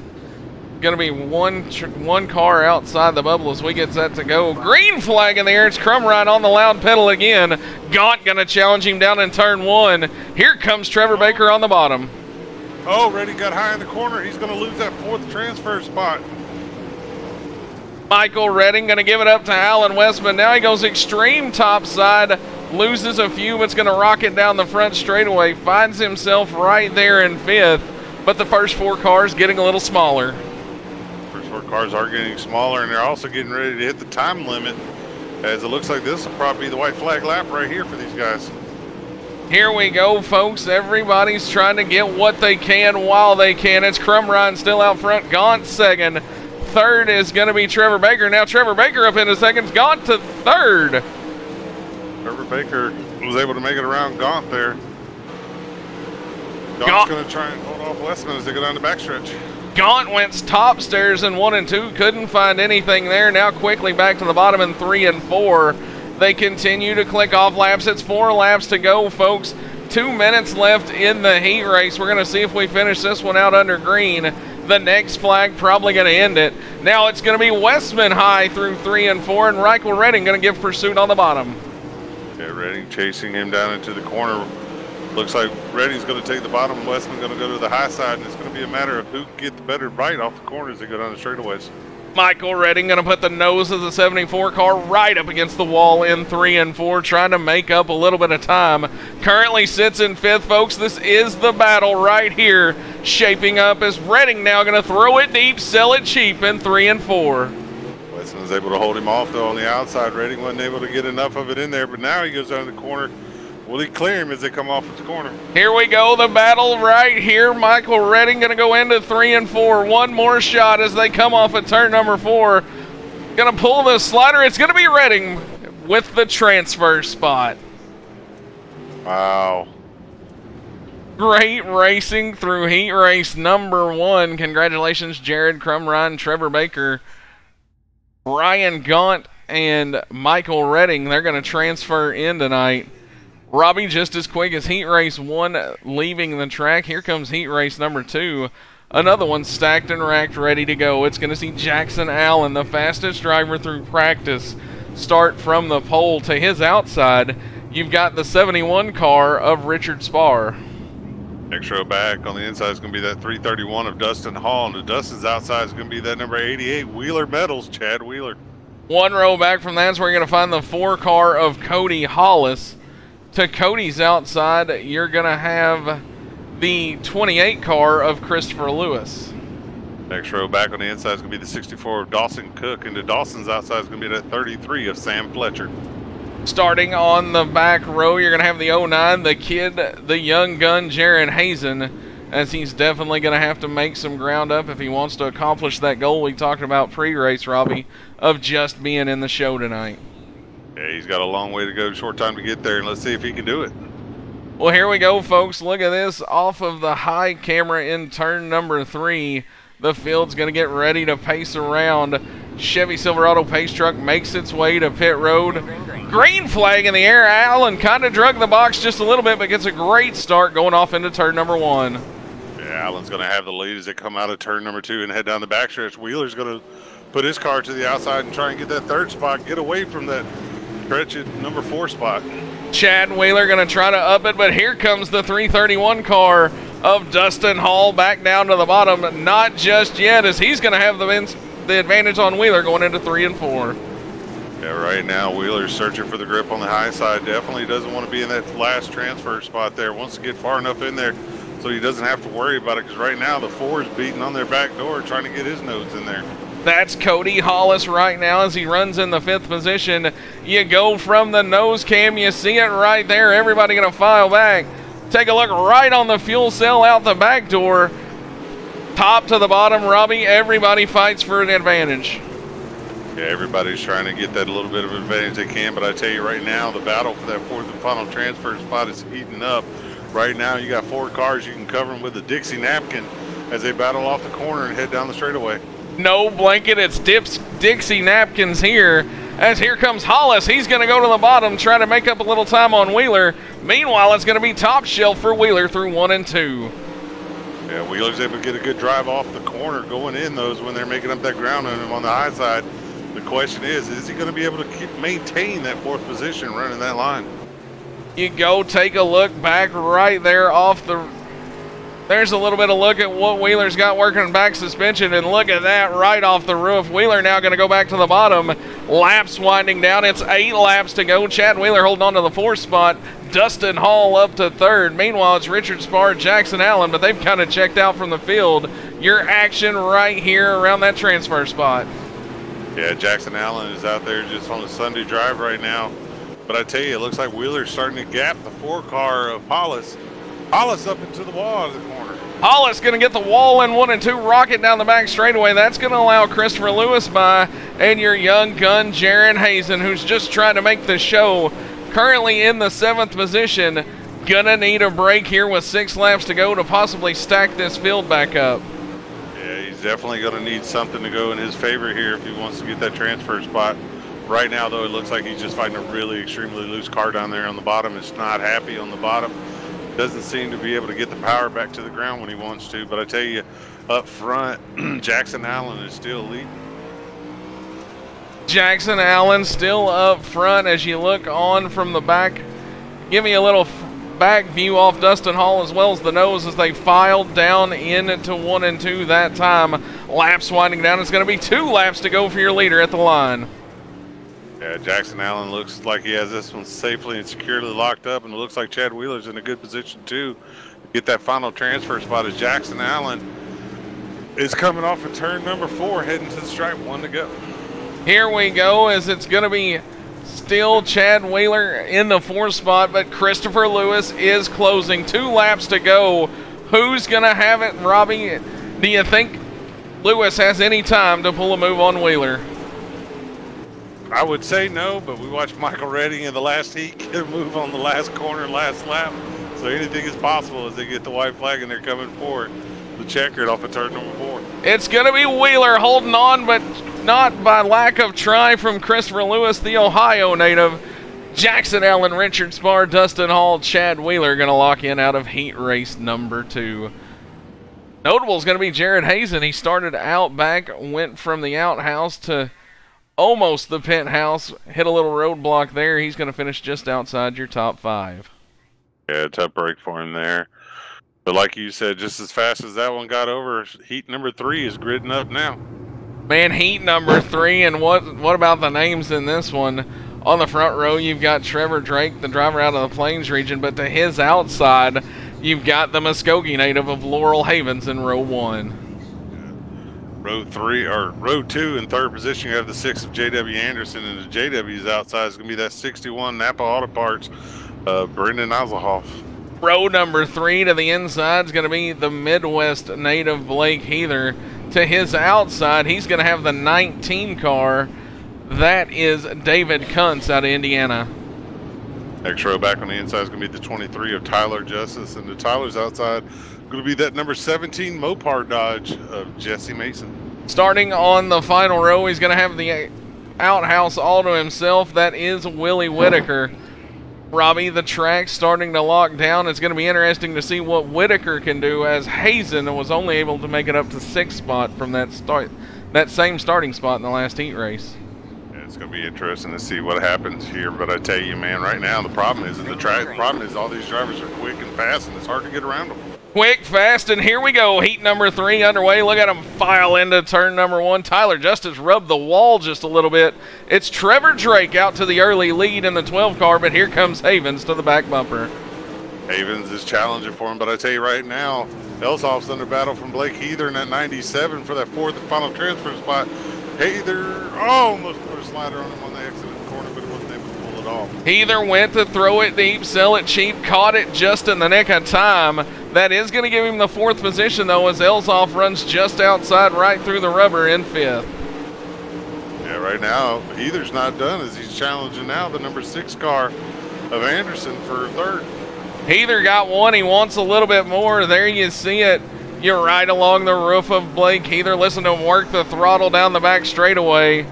Going to be one car outside the bubble as we get set to go. Green flag in the air. It's Crumrine on the loud pedal again. Gaunt going to challenge him down in turn 1. Here comes Trevor Baker on the bottom. Oh, Redding got high in the corner. He's going to lose that 4th transfer spot. Michael Redding going to give it up to Alan Westman. Now he goes extreme top side, loses a few, but's going to rocket down the front straightaway, finds himself right there in 5th, but the first 4 cars getting a little smaller. First 4 cars are getting smaller, and they're also getting ready to hit the time limit, as it looks like this will probably be the white flag lap right here for these guys. Here we go, folks. Everybody's trying to get what they can while they can. It's Crumrine still out front, Gaunt 2nd. 3rd is going to be Trevor Baker. Now Trevor Baker up into 2nd, Gaunt to 3rd. Trevor Baker was able to make it around Gaunt there. Gaunt's going to try and hold off Westman as they go down the backstretch. Gaunt went top stairs in 1 and 2, couldn't find anything there. Now quickly back to the bottom in 3 and 4. They continue to click off laps. It's 4 laps to go, folks. 2 minutes left in the heat race. We're going to see if we finish this one out under green. The next flag probably going to end it. Now it's going to be Westman high through 3 and 4, and Michael Redding going to give pursuit on the bottom. Yeah, Redding chasing him down into the corner. Looks like Redding's going to take the bottom, Westman going to go to the high side, and it's going to be a matter of who can get the better bite off the corner as they go down the straightaways. Michael Redding going to put the nose of the 74 car right up against the wall in 3 and 4, trying to make up a little bit of time. Currently sits in 5th, folks. This is the battle right here, shaping up as Redding now going to throw it deep, sell it cheap in 3 and 4. Weston was able to hold him off, though, on the outside. Redding wasn't able to get enough of it in there, but now he goes down the corner. Will he clear him as they come off at the corner? Here we go, the battle right here. Michael Redding going to go into 3 and 4. One more shot as they come off at turn number 4. Going to pull the slider. It's going to be Redding with the transfer spot. Wow. Great racing through heat race number 1. Congratulations, Jared Crumrine, Trevor Baker, Brian Gaunt, and Michael Redding. They're going to transfer in tonight. Robbie, just as quick as heat race 1 leaving the track, here comes heat race number 2. Another one stacked and racked, ready to go. It's going to see Jackson Allen, the fastest driver through practice, start from the pole. To his outside, you've got the 71 car of Richard Spar. Next row back on the inside is going to be that 331 of Dustin Hall, and to Dustin's outside is going to be that number 88 Wheeler Metals, Chad Wheeler. One row back from that's where you're going to find the 4 car of Cody Hollis. To Cody's outside, you're going to have the 28 car of Christopher Lewis. Next row back on the inside is going to be the 64 of Dawson Cook, and to Dawson's outside is going to be that 33 of Sam Fletcher. Starting on the back row, you're going to have the 09, the kid, the young gun, Jaron Hazen, as he's definitely going to have to make some ground up if he wants to accomplish that goal we talked about pre-race, Robbie, of just being in the show tonight. Yeah, he's got a long way to go, short time to get there, and let's see if he can do it. Well, here we go, folks. Look at this. Off of the high camera in turn number 3, the field's going to get ready to pace around. Chevy Silverado pace truck makes its way to pit road. Green flag in the air. Allen kind of drug the box just a little bit, but gets a great start going off into turn number 1. Yeah, Allen's going to have the lead as they come out of turn number 2 and head down the backstretch. Wheeler's going to put his car to the outside and try and get that 3rd spot, get away from that stretch at number 4 spot. Chad Wheeler going to try to up it, but here comes the 331 car of Dustin Hall back down to the bottom. Not just yet, as he's going to have the advantage on Wheeler going into 3 and 4. Yeah, right now Wheeler's searching for the grip on the high side. Definitely doesn't want to be in that last transfer spot there. Wants to get far enough in there so he doesn't have to worry about it, because right now the 4 is beating on their back door trying to get his nodes in there. That's Cody Hollis right now as he runs in the 5th position. You go from the nose cam, you see it right there. Everybody going to file back. Take a look right on the fuel cell out the back door. Top to the bottom, Robbie, everybody fights for an advantage. Yeah, everybody's trying to get that little bit of advantage they can, but I tell you right now, the battle for that 4th and final transfer spot is heating up. Right now, you got 4 cars. You can cover them with a Dixie napkin as they battle off the corner and head down the straightaway. No blanket, it's Dixie napkins here. As here comes Hollis, he's going to go to the bottom, trying to make up a little time on Wheeler. Meanwhile, it's going to be top shelf for Wheeler through 1 and 2. Yeah, Wheeler's able to get a good drive off the corner going in those when they're making up that ground on him on the high side. The question is he going to be able to maintain that 4th position running that line? You go take a look back right there off the... There's a little bit of look at what Wheeler's got working back suspension, and look at that right off the roof. Wheeler now going to go back to the bottom. Laps winding down. It's 8 laps to go. Chad Wheeler holding on to the 4th spot. Dustin Hall up to 3rd. Meanwhile, it's Richard Spar, Jackson Allen, but they've kind of checked out from the field. Your action right here around that transfer spot. Yeah, Jackson Allen is out there just on a Sunday drive right now. But I tell you, it looks like Wheeler's starting to gap the 4 car of Hollis. Hollis up into the wall of the corner. Hollis going to get the wall in 1 and 2, rocket down the back straightaway. That's going to allow Christopher Lewis by, and your young gun, Jaron Hazen, who's just trying to make the show. Currently in the 7th position. Gonna need a break here with 6 laps to go to possibly stack this field back up. Yeah, he's definitely going to need something to go in his favor here if he wants to get that transfer spot. Right now, though, it looks like he's just fighting a really extremely loose car down there on the bottom. It's not happy on the bottom. Doesn't seem to be able to get the power back to the ground when he wants to. But I tell you, up front, Jackson Allen is still leading. Jackson Allen still up front as you look on from the back. Give me a little back view off Dustin Hall as well as the nose as they filed down into 1 and 2 that time. Laps winding down. It's going to be 2 laps to go for your leader at the line. Yeah, Jackson Allen looks like he has this one safely and securely locked up, and it looks like Chad Wheeler's in a good position too to get that final transfer spot as Jackson Allen is coming off of turn number 4, heading to the stripe. 1 to go. Here we go, as it's going to be still Chad Wheeler in the 4th spot, but Christopher Lewis is closing. 2 laps to go. Who's going to have it, Robbie? Do you think Lewis has any time to pull a move on Wheeler? I would say no, but we watched Michael Redding in the last heat get a move on the last corner, last lap. So anything is possible as they get the white flag and they're coming forward. The checkered off of turn number 4. It's going to be Wheeler holding on, but not by lack of try from Christopher Lewis, the Ohio native. Jackson Allen, Richard Spar, Dustin Hall, Chad Wheeler going to lock in out of heat race number 2. Notable is going to be Jared Hazen. He started out back, went from the outhouse to almost the penthouse, hit a little roadblock there. He's going to finish just outside your top 5. Yeah, tough break for him there. But like you said, just as fast as that one got over, heat number 3 is gridding up now. Man, heat number 3, and what about the names in this one? On the front row, you've got Trevor Drake, the driver out of the Plains region, but to his outside, you've got the Muskogee native of Laurel Havens in row 1. Row 2 in 3rd position, you have the 6 of J.W. Anderson, and the J.W.'s outside is going to be that 61 Napa Auto Parts, Brendan Eiselhoff. Row number 3 to the inside is going to be the Midwest native Blake Heather. To his outside, he's going to have the 19 car. That is David Kuntz out of Indiana. Next row back on the inside is going to be the 23 of Tyler Justice, and the Tyler's outside going to be that number 17 Mopar Dodge of Jesse Mason. Starting on the final row, he's going to have the outhouse all to himself. That is Willie Whitaker. Robbie, the track's starting to lock down. It's going to be interesting to see what Whitaker can do, as Hazen was only able to make it up to 6th spot from that same starting spot in the last heat race. Yeah, it's going to be interesting to see what happens here. But I tell you, man, right now the problem is all these drivers are quick and fast, and it's hard to get around them. Quick, fast, and here we go. Heat number 3 underway. Look at him file into turn number 1. Tyler Justice rubbed the wall just a little bit. It's Trevor Drake out to the early lead in the 12 car, but here comes Havens to the back bumper. Havens is challenging for him, but I tell you right now, Elsoff's under battle from Blake Heather in that 97 for that 4th and final transfer spot. Heather almost put a slider on him on the exit of the corner, but he wasn't able to pull it off. Heather went to throw it deep, sell it cheap, caught it just in the nick of time. That is going to give him the 4th position, though, as Elsoff runs just outside right through the rubber in 5th. Yeah, right now, Heather's not done as he's challenging now the number 6 car of Anderson for 3rd. Heather got one. He wants a little bit more. There you see it. You're right along the roof of Blake Heather. Listen to him work the throttle down the back straightaway.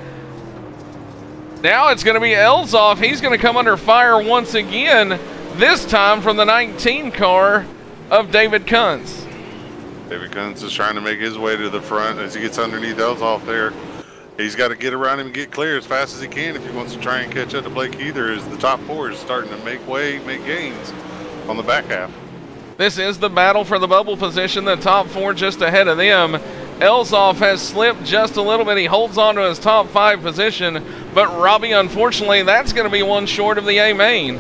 Now it's going to be Elsoff. He's going to come under fire once again, this time from the 19 car of David Kuntz. David Kuntz is trying to make his way to the front as he gets underneath Elsoff there. He's got to get around him and get clear as fast as he can if he wants to try and catch up to Blake Heather, as the top 4 is starting to make gains on the back half. This is the battle for the bubble position. The top 4 just ahead of them. Elsoff has slipped just a little bit. He holds on to his top 5 position, but Robbie, unfortunately, that's going to be one short of the A main.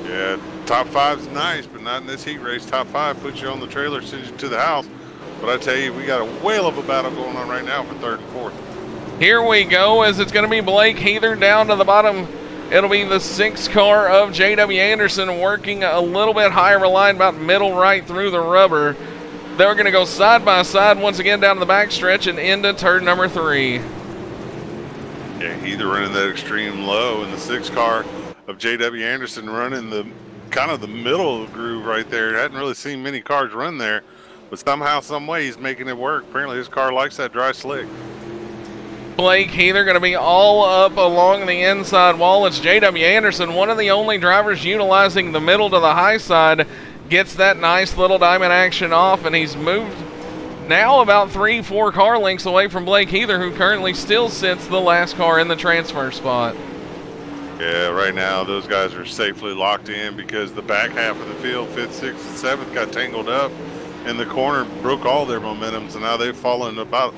Yeah, top 5's nice, but not in this heat race. Top 5 puts you on the trailer, sends you to the house. But I tell you, we got a whale of a battle going on right now for 3rd and 4th. Here we go, as it's going to be Blake Heather down to the bottom. It'll be the 6 car of J.W. Anderson working a little bit higher line, about middle right through the rubber. They're going to go side by side once again down to the back stretch and into turn number 3. Yeah, Heather running that extreme low, and the 6 car of J.W. Anderson running the kind of the middle of the groove right there. Hadn't really seen many cars run there, but somehow, some way, he's making it work. Apparently, his car likes that dry slick. Blake Heather going to be all up along the inside wall. It's J.W. Anderson, one of the only drivers utilizing the middle to the high side. Gets that nice little diamond action off, and he's moved now about 3-4 car lengths away from Blake Heather, who currently still sits the last car in the transfer spot. Yeah, right now those guys are safely locked in because the back half of the field, 5th, 6th, and 7th, got tangled up in the corner, broke all their momentum, so now they've fallen about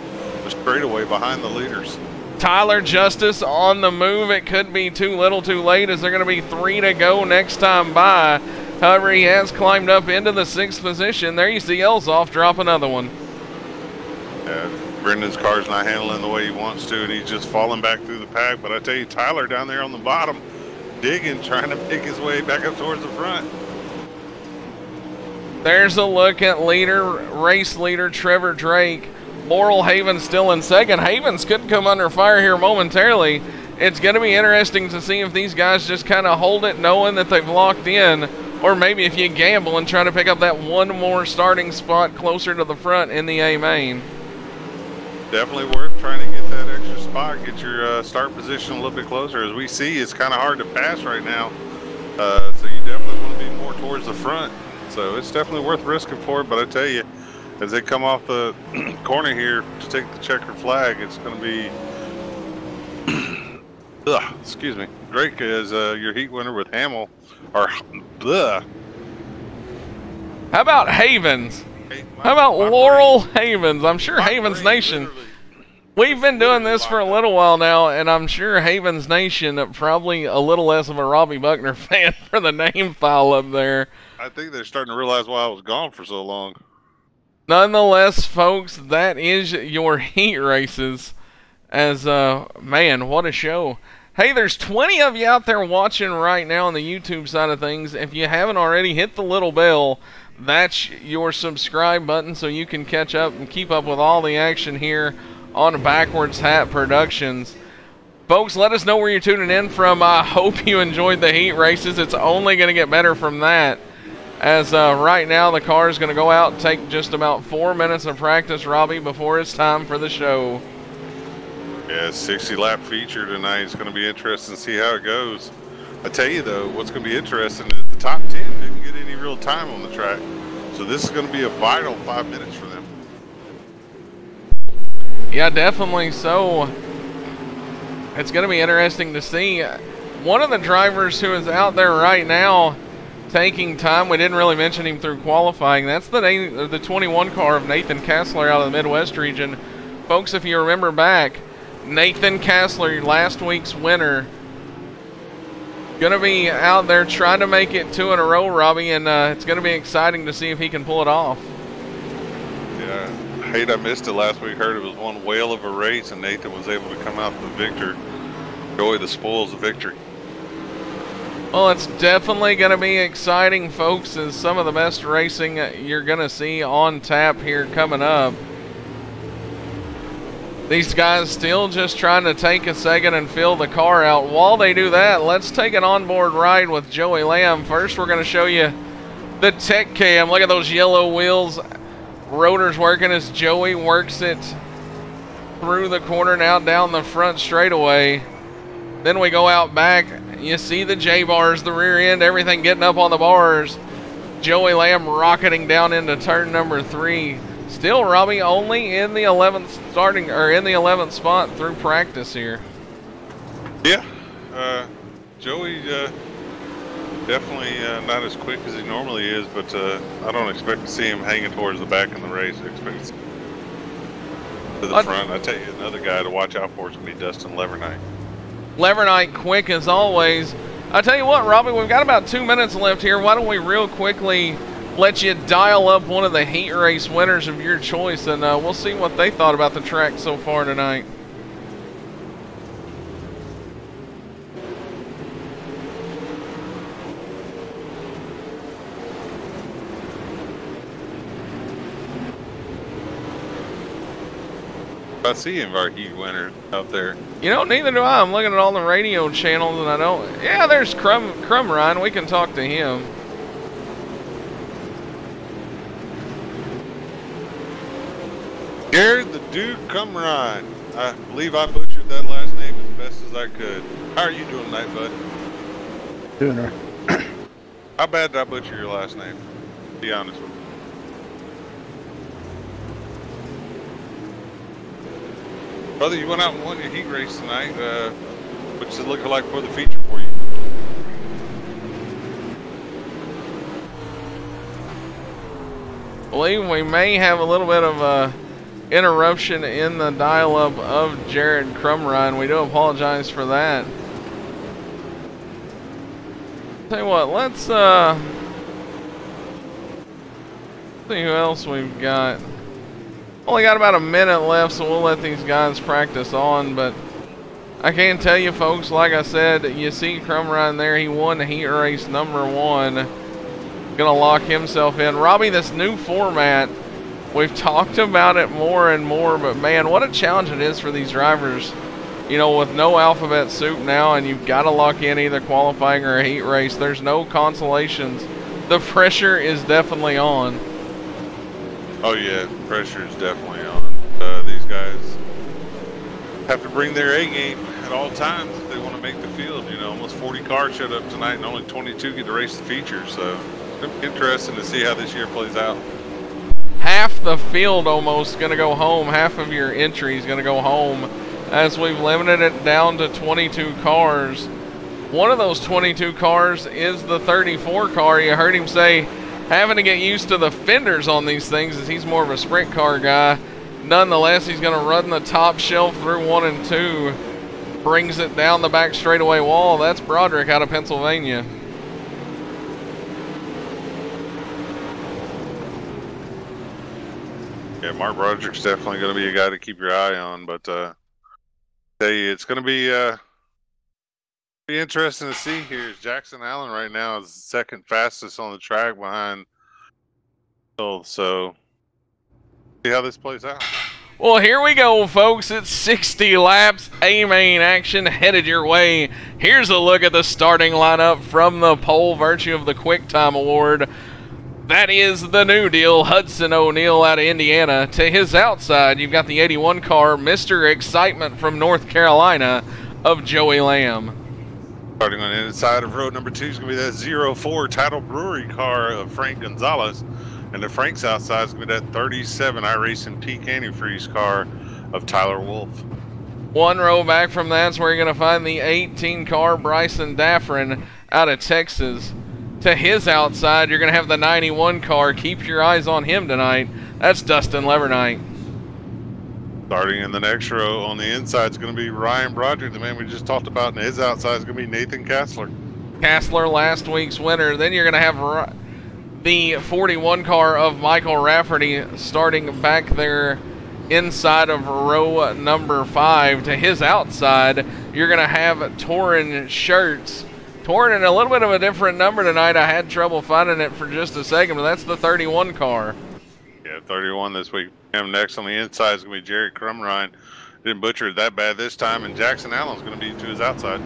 a straightaway behind the leaders. Tyler Justice on the move. It could be too little too late as they're going to be 3 to go next time by. However, he has climbed up into the 6th position. There you see Elzoff drop another one. Yeah, Brendan's car's not handling the way he wants to, and he's just falling back through the pack. But I tell you, Tyler down there on the bottom, digging, trying to make his way back up towards the front. There's a look at race leader Trevor Drake. Laurel Havens still in second. Havens could come under fire here momentarily. It's going to be interesting to see if these guys just kind of hold it knowing that they've locked in, or maybe if you gamble and try to pick up that one more starting spot closer to the front in the A main. Definitely worth trying to get that extra spot, get your start position a little bit closer. As we see, it's kind of hard to pass right now, so you definitely want to be more towards the front. So it's definitely worth risking for it, but I tell you, as they come off the corner here to take the checkered flag, it's going to be, excuse me, Drake is your heat winner with Hamill, or How about Havens? Hey, How about Laurel Havens? I'm sure Havens Nation. We've been doing this for a little while now, and I'm sure Havens Nation probably a little less of a Robbie Buckner fan for the name file up there. I think they're starting to realize why I was gone for so long. Nonetheless, folks, that is your heat races. As, man, what a show. Hey, there's 20 of you out there watching right now on the YouTube side of things. If you haven't already, hit the little bell. That's your subscribe button so you can catch up and keep up with all the action here on Backwards Hat Productions. Folks, let us know where you're tuning in from. I hope you enjoyed the heat races. It's only going to get better from that. As right now the car is going to go out and take just about 4 minutes of practice, Robbie, before it's time for the show. Yeah, 60-lap feature tonight. It's going to be interesting to see how it goes. I tell you, though, what's going to be interesting is the top 10 didn't get any real time on the track. So this is going to be a vital 5 minutes for them. Yeah, definitely so. It's going to be interesting to see. One of the drivers who is out there right now taking time, we didn't really mention him through qualifying, that's the 21 car of Nathan Kassler out of the Midwest region. Folks, if you remember back, Nathan Kassler, last week's winner, going to be out there trying to make it 2 in a row, Robbie, and it's going to be exciting to see if he can pull it off. Yeah, I hate I missed it last week. Heard it was one whale of a race, and Nathan was able to come out the victor. Enjoy the spoils of victory. Well, it's definitely going to be exciting, folks, as some of the best racing you're going to see on tap here coming up. These guys still just trying to take a second and fill the car out. While they do that, let's take an onboard ride with Joey Lamb. First, we're going to show you the tech cam. Look at those yellow wheels. Rotors working as Joey works it through the corner now down the front straightaway. Then we go out back. You see the J-bars, the rear end, everything getting up on the bars. Joey Lamb rocketing down into turn number 3. Still, Robbie, only in the 11th spot through practice here. Yeah, Joey definitely not as quick as he normally is, but I don't expect to see him hanging towards the back in the race. I expect to see him to the front. I tell you, another guy to watch out for is going to be Dustin Levernite. Levernite quick as always. I tell you what, Robbie, we've got about 2 minutes left here. Why don't we real quickly let you dial up one of the heat race winners of your choice, and we'll see what they thought about the track so far tonight. I see him, our heat winner out there. You know, neither do I. I'm looking at all the radio channels, and I don't. Yeah, there's Crumb Ryan. We can talk to him. Garrett the Dude Cumrine. I believe I butchered that last name as best as I could. How are you doing tonight, bud? Doing right. How bad did I butcher your last name? Be honest with me. Brother, you went out and won your heat race tonight. What's it looking like for the feature for you? believe we may have a little bit of a interruption in the dial-up of Jared Crumrine. We do apologize for that. Tell you what, let's see who else we've got. Only got about a minute left, so we'll let these guys practice on, but I can tell you folks, like I said, you see Crumrine there, he won the heat race #1. Gonna lock himself in. Robbie, this new format, we've talked about it more and more, but man, what a challenge it is for these drivers. You know, with no alphabet soup now, and you've got to lock in either qualifying or a heat race. There's no consolations. The pressure is definitely on. Oh yeah, pressure is definitely on. These guys have to bring their A game at all times if they want to make the field. You know, almost 40 cars showed up tonight, and only 22 get to race the feature. So it's interesting to see how this year plays out. Half the field almost going to go home. Half of your entry is going to go home, as we've limited it down to 22 cars. One of those 22 cars is the 34 car. You heard him say having to get used to the fenders on these things, as he's more of a sprint car guy. Nonetheless, he's going to run the top shelf through 1 and 2. Brings it down the back straightaway wall. That's Broderick out of Pennsylvania. Yeah, Mark Broderick's definitely going to be a guy to keep your eye on, but tell you, it's going to be interesting to see here. Jackson Allen right now is second fastest on the track behind Phil, so see how this plays out. Well, here we go, folks. It's 60 laps, A-main action headed your way. Here's a look at the starting lineup from the pole, virtue of the Quick Time Award. That is the new deal, Hudson O'Neal out of Indiana. To his outside, you've got the 81 car, Mr. Excitement from North Carolina, of Joey Lamb. Starting on the inside of road number 2 is going to be that 04 Title Brewery car of Frank Gonzalez. And to Frank's outside is going to be that 37 iRacing Peak Antifreeze car of Tyler Wolf. One row back from that's where you're going to find the 18 car Bryson Daffrin out of Texas. To his outside, you're going to have the 91 car. Keep your eyes on him tonight. That's Dustin Levernight. Starting in the next row on the inside is going to be Ryan Broderick, the man we just talked about, and his outside is going to be Nathan Kassler. Kassler, last week's winner. Then you're going to have the 41 car of Michael Rafferty starting back there inside of row number 5. To his outside, you're going to have Torin Shirts. Torin in a little bit of a different number tonight. I had trouble finding it for just a second, but that's the 31 car. Yeah, 31 this week. Him next on the inside is going to be Jared Crumrine. Didn't butcher it that bad this time, and Jackson Allen's going to be to his outside.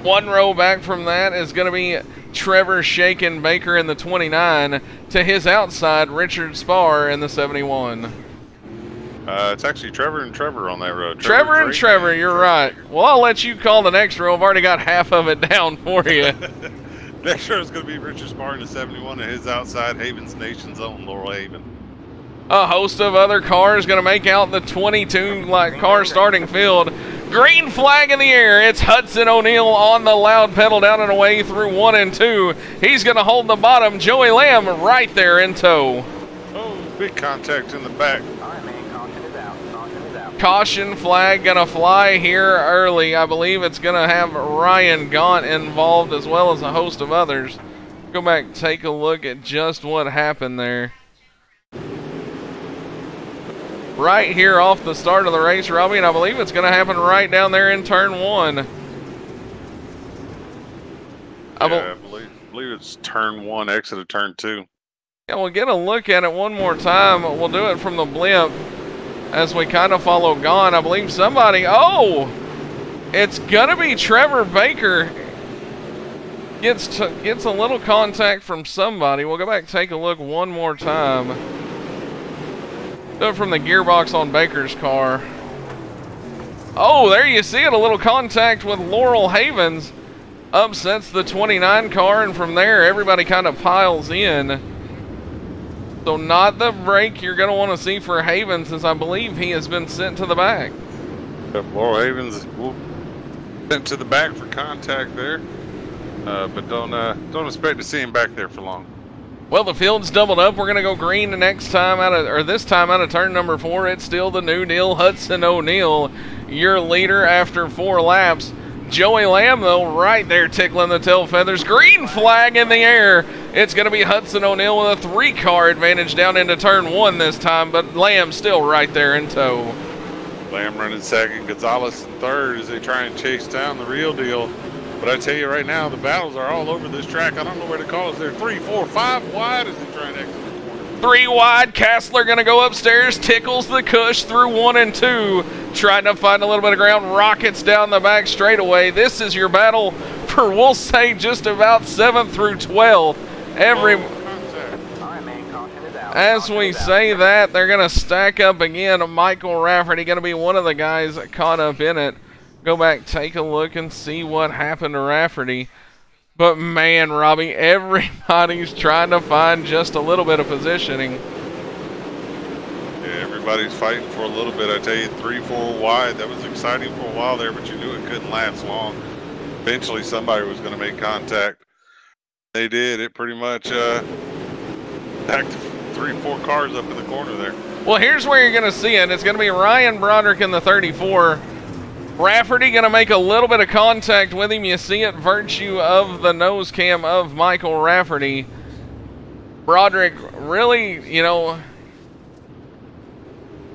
One row back from that is going to be Trevor Shaken Baker in the 29. To his outside, Richard Spar in the 71. It's actually Trevor and Trevor on that road. Trevor and Trevor, you're right. Well, I'll let you call the next row. I've already got half of it down for you. Next row is going to be Richard Spar in the 71, and his outside, Havens Nation's own Laurel Haven. A host of other cars going to make out the 22 car starting field. Green flag in the air. It's Hudson O'Neal on the loud pedal down and away through 1 and 2. He's going to hold the bottom. Joey Lamb right there in tow. Oh, big contact in the back. Caution flag going to fly here early. I believe it's going to have Ryan Gaunt involved as well as a host of others. Go back and take a look at just what happened there. Right here off the start of the race, Robbie, and I believe it's going to happen right down there in turn 1. I believe it's turn 1, exit of turn 2. Yeah, we'll get a look at it one more time. We'll do it from the blimp as we kind of follow Gaunt. I believe somebody, oh, it's going to be Trevor Baker. Gets a little contact from somebody. We'll go back and take a look one more time. Do it from the gearbox on Baker's car. Oh, there you see it. A little contact with Laurel Havens. Upsets the 29 car, and from there, everybody kind of piles in. So not the break you're going to want to see for Havens, as I believe he has been sent to the back. Yep, Laurel Havens sent to the back for contact there. But don't expect to see him back there for long. Well, the field's doubled up. We're going to go green the next time out of, or this time out of turn number 4. It's still the New Deal Hudson O'Neal, your leader after 4 laps. Joey Lamb, though, right there tickling the tail feathers. Green flag in the air. It's going to be Hudson O'Neal with a 3-car advantage down into turn 1 this time, but Lamb still right there in tow. Lamb running second, Gonzalez in third as they try and chase down the real deal. But I tell you right now, the battles are all over this track. I don't know where to call us. They're 3, 4, 5 wide as they try and exit the corner. 3 wide. Castler going to go upstairs, tickles the cush through 1 and 2. Trying to find a little bit of ground, rockets down the back straightaway. This is your battle for, we'll say, just about 7th through 12th. As we say that, they're going to stack up again. Michael Rafferty going to be one of the guys caught up in it. Go back, take a look, and see what happened to Rafferty. But man, Robbie, everybody's trying to find just a little bit of positioning. Yeah, everybody's fighting for a little bit. I tell you, 3, 4 wide. That was exciting for a while there, but you knew it couldn't last long. Eventually, somebody was going to make contact. They did. It pretty much backed 3, 4 cars up in the corner there. Well, here's where you're going to see it. It's going to be Ryan Broderick in the 34. Rafferty going to make a little bit of contact with him. You see it, virtue of the nose cam of Michael Rafferty. Broderick really, you know,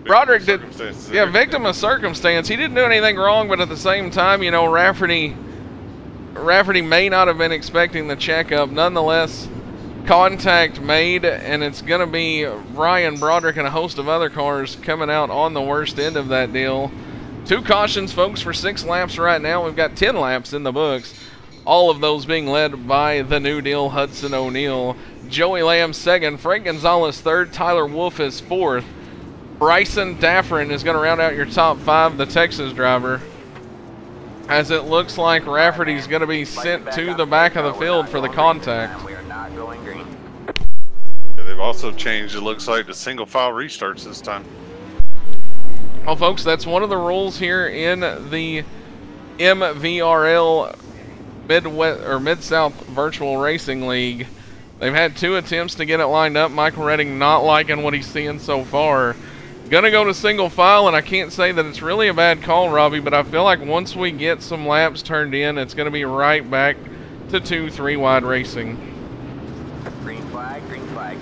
Broderick did, yeah, victim of circumstance. He didn't do anything wrong, but at the same time, you know, Rafferty may not have been expecting the checkup. Nonetheless, contact made, and it's going to be Ryan Broderick and a host of other cars coming out on the worst end of that deal. 2 cautions, folks, for 6 laps right now. We've got 10 laps in the books. All of those being led by the New Deal Hudson O'Neal. Joey Lamb 2nd, Frank Gonzalez 3rd, Tyler Wolf is 4th. Bryson Daffrin is going to round out your top 5, the Texas driver. As it looks like Rafferty's going to be sent to the back of the field for the contact. Yeah, they've also changed, it looks like, to single file restarts this time. Well, folks, that's one of the rules here in the MVRL Mid-South Virtual Racing League. They've had 2 attempts to get it lined up. Michael Redding not liking what he's seeing so far. Gonna go to single file, and I can't say that it's really a bad call, Robbie, but I feel like once we get some laps turned in, it's gonna be right back to 2, 3 wide racing.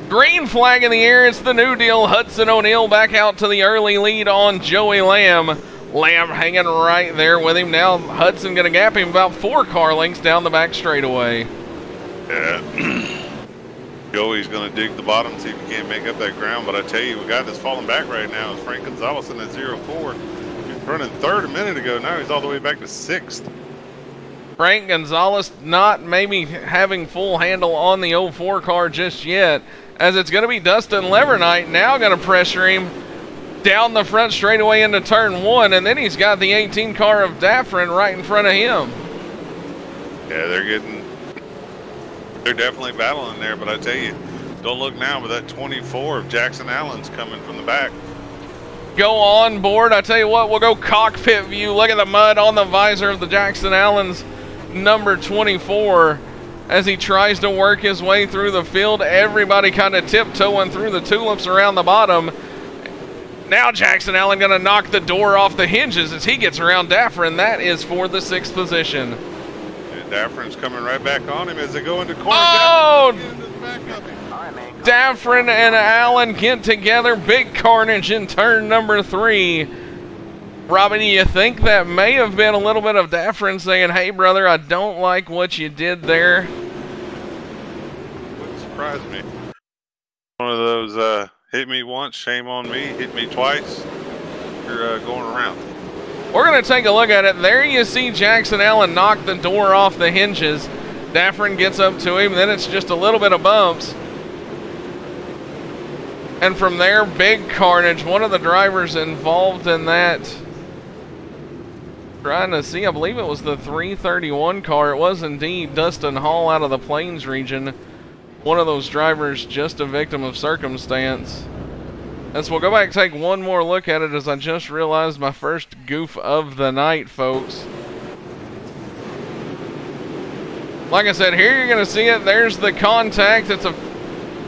Green flag in the air. It's the New Deal Hudson O'Neal back out to the early lead on Joey Lamb. Lamb hanging right there with him. Now Hudson going to gap him about 4 car lengths down the back straightaway. Yeah. Joey's going to dig the bottom, see if he can't make up that ground. But I tell you, a guy that's falling back right now is Frank Gonzalez in that 04. He was running 3rd a minute ago. Now he's all the way back to 6th. Frank Gonzalez not maybe having full handle on the 04 car just yet, as it's going to be Dustin Levernite now going to pressure him down the front straightaway into turn 1, and then he's got the 18 car of Daffrin right in front of him. Yeah, they're definitely battling there, but I tell you, don't look now, but that 24 of Jackson Allen's coming from the back. Go on board. I tell you what, we'll go cockpit view. Look at the mud on the visor of the Jackson Allen's number 24 as he tries to work his way through the field. Everybody kind of tiptoeing through the tulips around the bottom. Now Jackson Allen going to knock the door off the hinges as he gets around Daffrin. That is for the 6th position. And Daffrin's coming right back on him as they go into corner. Oh! Daffrin and Allen get together. Big carnage in turn number 3. Robbie, do you think that may have been a little bit of Daffrin saying, hey, brother, I don't like what you did there? Wouldn't surprise me. One of those hit me once, shame on me, hit me twice, you're going around. We're going to take a look at it. There you see Jackson Allen knock the door off the hinges. Daffrin gets up to him, then it's just a little bit of bumps. And from there, big carnage. One of the drivers involved in that, trying to see, I believe it was the 331 car. It was indeed Dustin Hall out of the Plains region. One of those drivers just a victim of circumstance. As we'll go back and take one more look at it, as I just realized my first goof of the night, folks. Like I said, here you're going to see it. There's the contact. It's a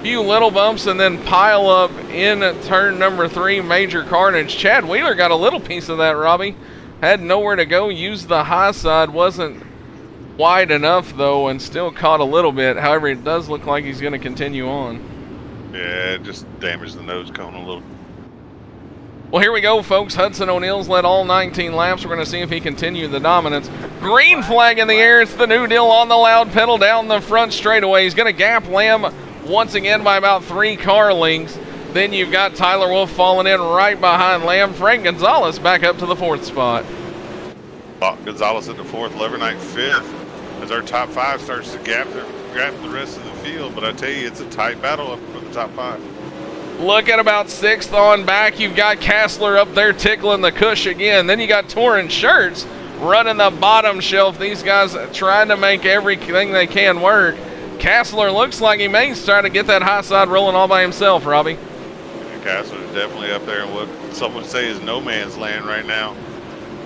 few little bumps and then pile up in turn number 3, major carnage. Chad Wheeler got a little piece of that, Robbie. Had nowhere to go, used the high side, wasn't wide enough though, and still caught a little bit. However, it does look like he's going to continue on. Yeah, it just damaged the nose cone a little. Well, here we go, folks. Hudson O'Neill's led all 19 laps. We're going to see if he continued the dominance. Green flag in the air. It's the New Deal on the loud pedal down the front straightaway. He's going to gap Lamb once again by about 3 car lengths. Then you've got Tyler Wolf falling in right behind Lamb. Frank Gonzalez back up to the 4th spot. Gonzalez at the 4th, Levernite 5th. As our top 5 starts to gap the rest of the field. But I tell you, it's a tight battle up for the top 5. Look at about 6th on back. You've got Kassler up there tickling the cush again. Then you got Torrin Shirts running the bottom shelf. These guys trying to make everything they can work. Kassler looks like he may start to get that high side rolling all by himself, Robbie. Kassler is definitely up there in what some would say is no man's land right now.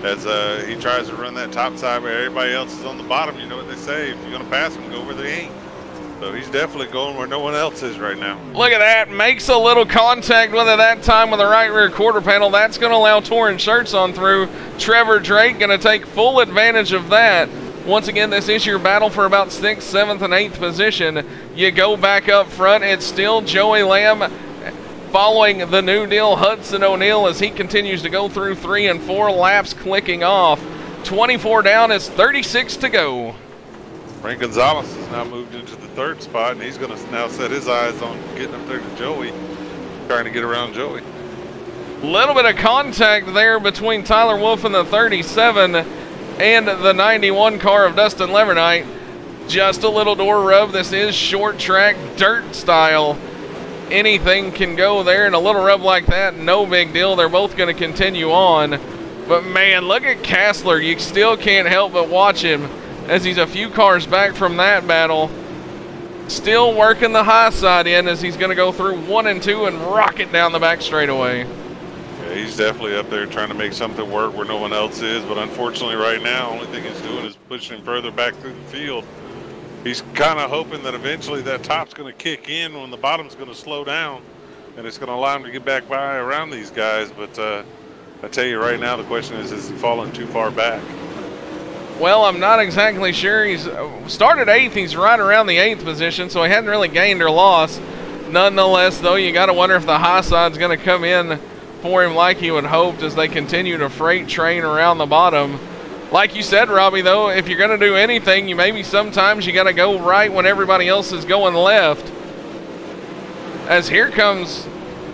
As he tries to run that top side where everybody else is on the bottom. You know what they say, if you're going to pass them, go where they ain't. So he's definitely going where no one else is right now. Look at that. Makes a little contact with it that time with the right rear quarter panel. That's going to allow Torrin Shirts on through. Trevor Drake going to take full advantage of that. Once again, this is your battle for about 6th, 7th, and 8th position. You go back up front. It's still Joey Lamb following the New Deal Hudson O'Neill as he continues to go through 3 and 4 laps clicking off. 24 down is 36 to go. Frank Gonzalez has now moved into the 3rd spot, and he's going to now set his eyes on getting up there to Joey, trying to get around Joey. Little bit of contact there between Tyler Wolf and the 37 and the 91 car of Dustin Levernite. Just a little door rub. This is short track, dirt style. Anything can go there, and a little rub like that, no big deal. They're both going to continue on. But, man, look at Kassler. You still can't help but watch him as he's a few cars back from that battle. Still working the high side in as he's going to go through 1 and 2 and rock it down the back straightaway. Yeah, he's definitely up there trying to make something work where no one else is, but unfortunately right now, only thing he's doing is pushing him further back through the field. He's kind of hoping that eventually that top's going to kick in when the bottom's going to slow down, and it's going to allow him to get back by around these guys. But I tell you right now, the question is he falling too far back? Well, I'm not exactly sure. He's started 8th. He's right around the 8th position, so he hadn't really gained or lost. Nonetheless, though, you got to wonder if the high side's going to come in for him like he would hoped as they continue to freight train around the bottom. Like you said, Robbie, though, if you're going to do anything, sometimes you got to go right when everybody else is going left. As here comes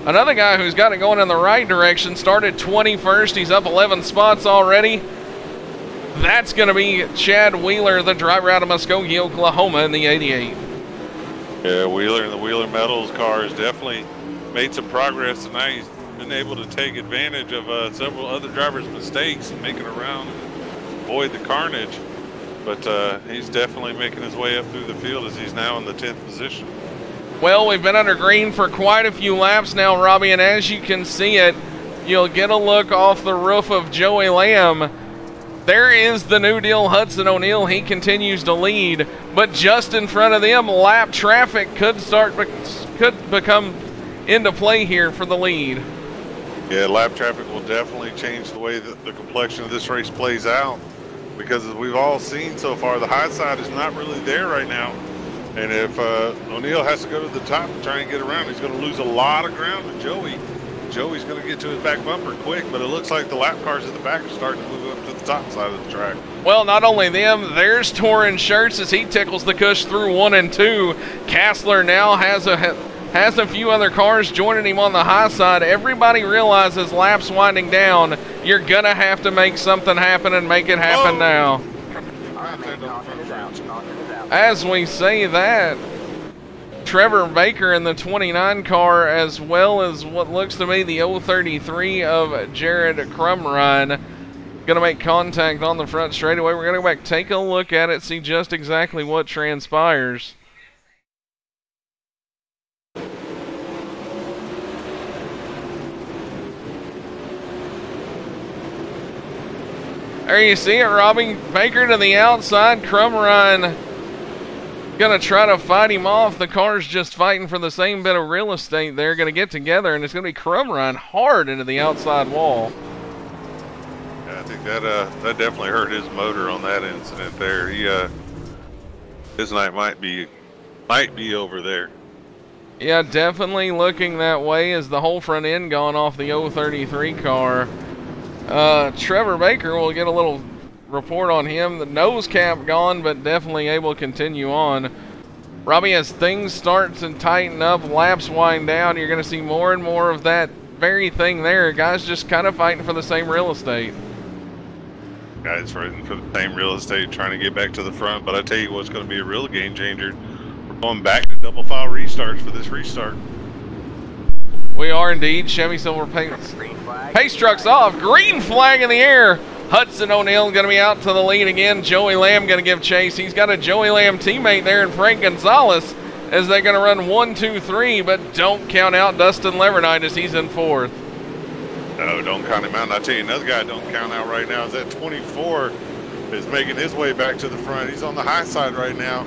another guy who's got it going in the right direction. Started 21st. He's up 11 spots already. That's going to be Chad Wheeler, the driver out of Muskogee, Oklahoma in the 88. Yeah, Wheeler and the Wheeler Metals car has definitely made some progress tonight. He's been able to take advantage of several other drivers' mistakes and make it around and avoid the carnage. But he's definitely making his way up through the field as he's now in the 10th position. Well, we've been under green for quite a few laps now, Robbie, and as you can see it, you'll get a look off the roof of Joey Lamb. There is the New Deal Hudson O'Neill. He continues to lead, but just in front of them, lap traffic could become into play here for the lead. Yeah, lap traffic will definitely change the way that the complexion of this race plays out, because as we've all seen so far, the high side is not really there right now. And if O'Neill has to go to the top to try and get around, he's going to lose a lot of ground to Joey. Joey's going to get to his back bumper quick, but it looks like the lap cars at the back are starting to move up to the top side of the track. Well, not only them, there's Torrin Shirts as he tickles the cush through 1 and 2. Kassler now has a few other cars joining him on the high side. Everybody realizes laps winding down. You're going to have to make something happen and make it happen now. As we say that, Trevor Baker in the 29 car, as well as what looks to be the 033 of Jared Crumrine, going to make contact on the front straightaway. We're going to go back, take a look at it, see just exactly what transpires. There you see it, Robbie. Baker to the outside, Crumrine Gonna try to fight him off. The car's just fighting for the same bit of real estate. They're gonna get together, and it's gonna be Crumb Run hard into the outside wall. Yeah, I think that definitely hurt his motor on that incident there. He his night might be over there. Yeah, definitely looking that way as the whole front end gone off the 033 car. Trevor Baker will get a little report on him. The nose cap gone, but definitely able to continue on. Robbie, as things start to tighten up, laps wind down, you're going to see more and more of that very thing there. Guys just kind of fighting for the same real estate. Guys fighting for the same real estate, trying to get back to the front. But I tell you what's going to be a real game changer. We're going back to double file restarts for this restart. We are indeed. Chevy Silver pace truck's off. Green flag in the air. Hudson O'Neill going to be out to the lead again. Joey Lamb going to give chase. He's got a Joey Lamb teammate there in Frank Gonzalez as they're going to run 1, 2, 3, but don't count out Dustin Levernite as he's in 4th. No, don't count him out. And I tell you, another guy don't count out right now is that 24 is making his way back to the front. He's on the high side right now.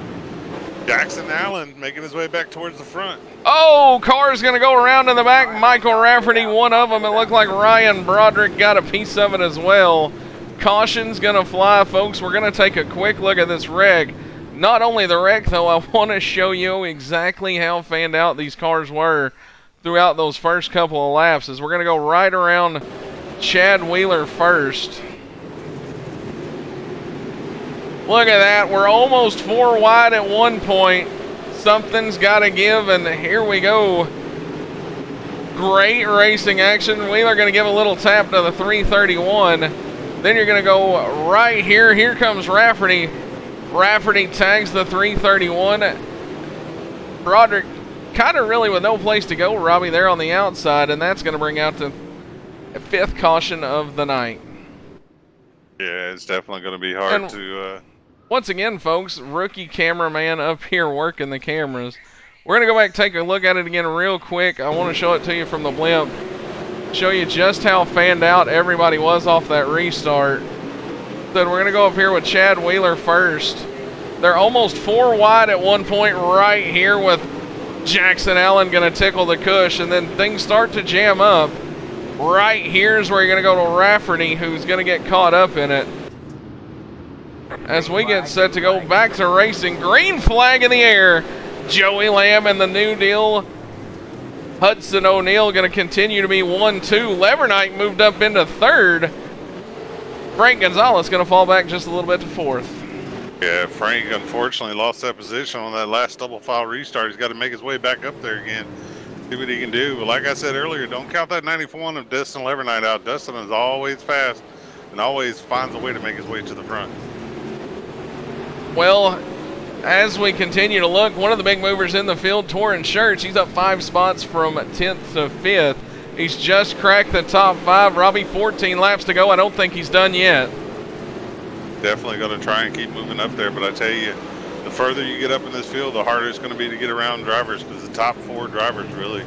Jackson Allen making his way back towards the front. Oh, car's going to go around in the back. Michael Rafferty, one of them. It looked like Ryan Broderick got a piece of it as well. Caution's going to fly, folks. We're going to take a quick look at this wreck. Not only the wreck, though, I want to show you exactly how fanned out these cars were throughout those first couple of laps. As we're going to go right around Chad Wheeler first. Look at that. We're almost 4 wide at one point. Something's got to give, and here we go. Great racing action. Wheeler going to give a little tap to the 331. Then you're going to go right here. Here comes Rafferty. Rafferty tags the 331. Broderick kind of really with no place to go, Robbie, there on the outside, and that's going to bring out the 5th caution of the night. Yeah, it's definitely going to be hard to... Once again, folks, rookie cameraman up here working the cameras. We're going to go back and take a look at it again real quick. I want to show it to you from the blimp. Show you just how fanned out everybody was off that restart. Then we're going to go up here with Chad Wheeler first. They're almost 4 wide at one point right here with Jackson Allen going to tickle the cush, and then things start to jam up. Right here's where you're going to go to Rafferty, who's going to get caught up in it. As we get set to go back to racing, green flag in the air. Joey Lamb and the New Deal. Hudson O'Neill going to continue to be 1, 2. Levernite moved up into 3rd. Frank Gonzalez going to fall back just a little bit to 4th. Yeah, Frank unfortunately lost that position on that last double file restart. He's got to make his way back up there again. See what he can do. But like I said earlier, don't count that 91 of Dustin Levernite out. Dustin is always fast and always finds a way to make his way to the front. Well, as we continue to look, one of the big movers in the field, Torrin Schertz, he's up 5 spots from 10th to 5th. He's just cracked the top 5. Robbie, 14 laps to go. I don't think he's done yet. Definitely going to try and keep moving up there, but I tell you, the further you get up in this field, the harder it's going to be to get around drivers, because the top 4 drivers really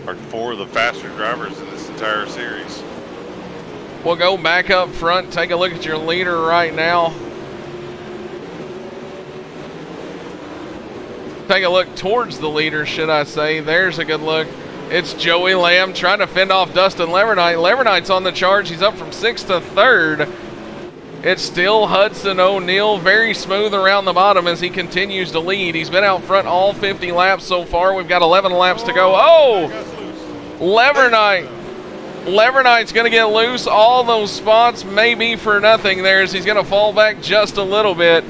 are 4 of the faster drivers in this entire series. We'll go back up front, take a look at your leader right now. Take a look towards the leader, should I say. There's a good look. It's Joey Lamb trying to fend off Dustin Levernite. Levernite's on the charge. He's up from 6th to 3rd. It's still Hudson O'Neill, very smooth around the bottom as he continues to lead. He's been out front all 50 laps so far. We've got 11 laps to go. Oh! Levernite. Levernite's going to get loose. All those spots may be for nothing there as he's going to fall back just a little bit.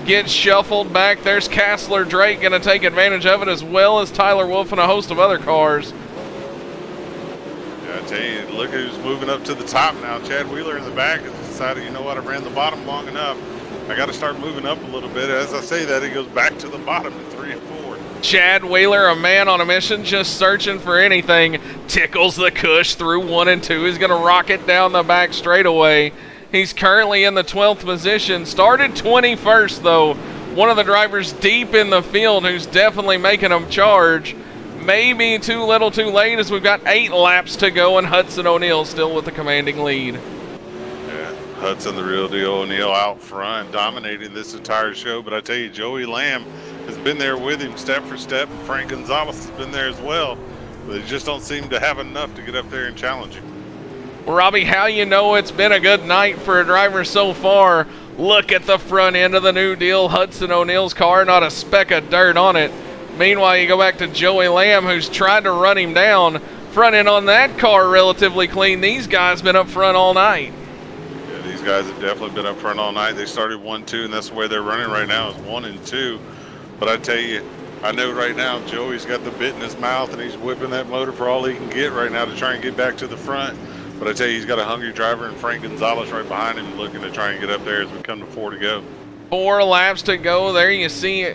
Gets shuffled back. There's Castler Drake going to take advantage of it, as well as Tyler Wolf and a host of other cars. Yeah, I tell you, look who's moving up to the top now. Chad Wheeler in the back has decided, you know what, I ran the bottom long enough. I got to start moving up a little bit. As I say that, he goes back to the bottom at 3 and 4. Chad Wheeler, a man on a mission, just searching for anything. Tickles the cush through 1 and 2. He's going to rocket down the back straightaway. He's currently in the 12th position. Started 21st, though. One of the drivers deep in the field who's definitely making him charge. Maybe too little too late as we've got 8 laps to go, and Hudson O'Neill still with the commanding lead. Yeah, Hudson the real deal. O'Neill out front, dominating this entire show. But I tell you, Joey Lamb has been there with him step for step. Frank Gonzalez has been there as well. But they just don't seem to have enough to get up there and challenge him. Robbie, how you know it's been a good night for a driver so far? Look at the front end of the New Deal Hudson O'Neill's car, not a speck of dirt on it. Meanwhile, you go back to Joey Lamb, who's tried to run him down. Front end on that car relatively clean. These guys been up front all night. Yeah, these guys have definitely been up front all night. They started 1-2, and that's the way they're running right now is 1 and 2. But I tell you, I know right now Joey's got the bit in his mouth, and he's whipping that motor for all he can get right now to try and get back to the front. But I tell you, he's got a hungry driver and Frank Gonzalez right behind him looking to try and get up there as we come to 4 to go. 4 laps to go. There you see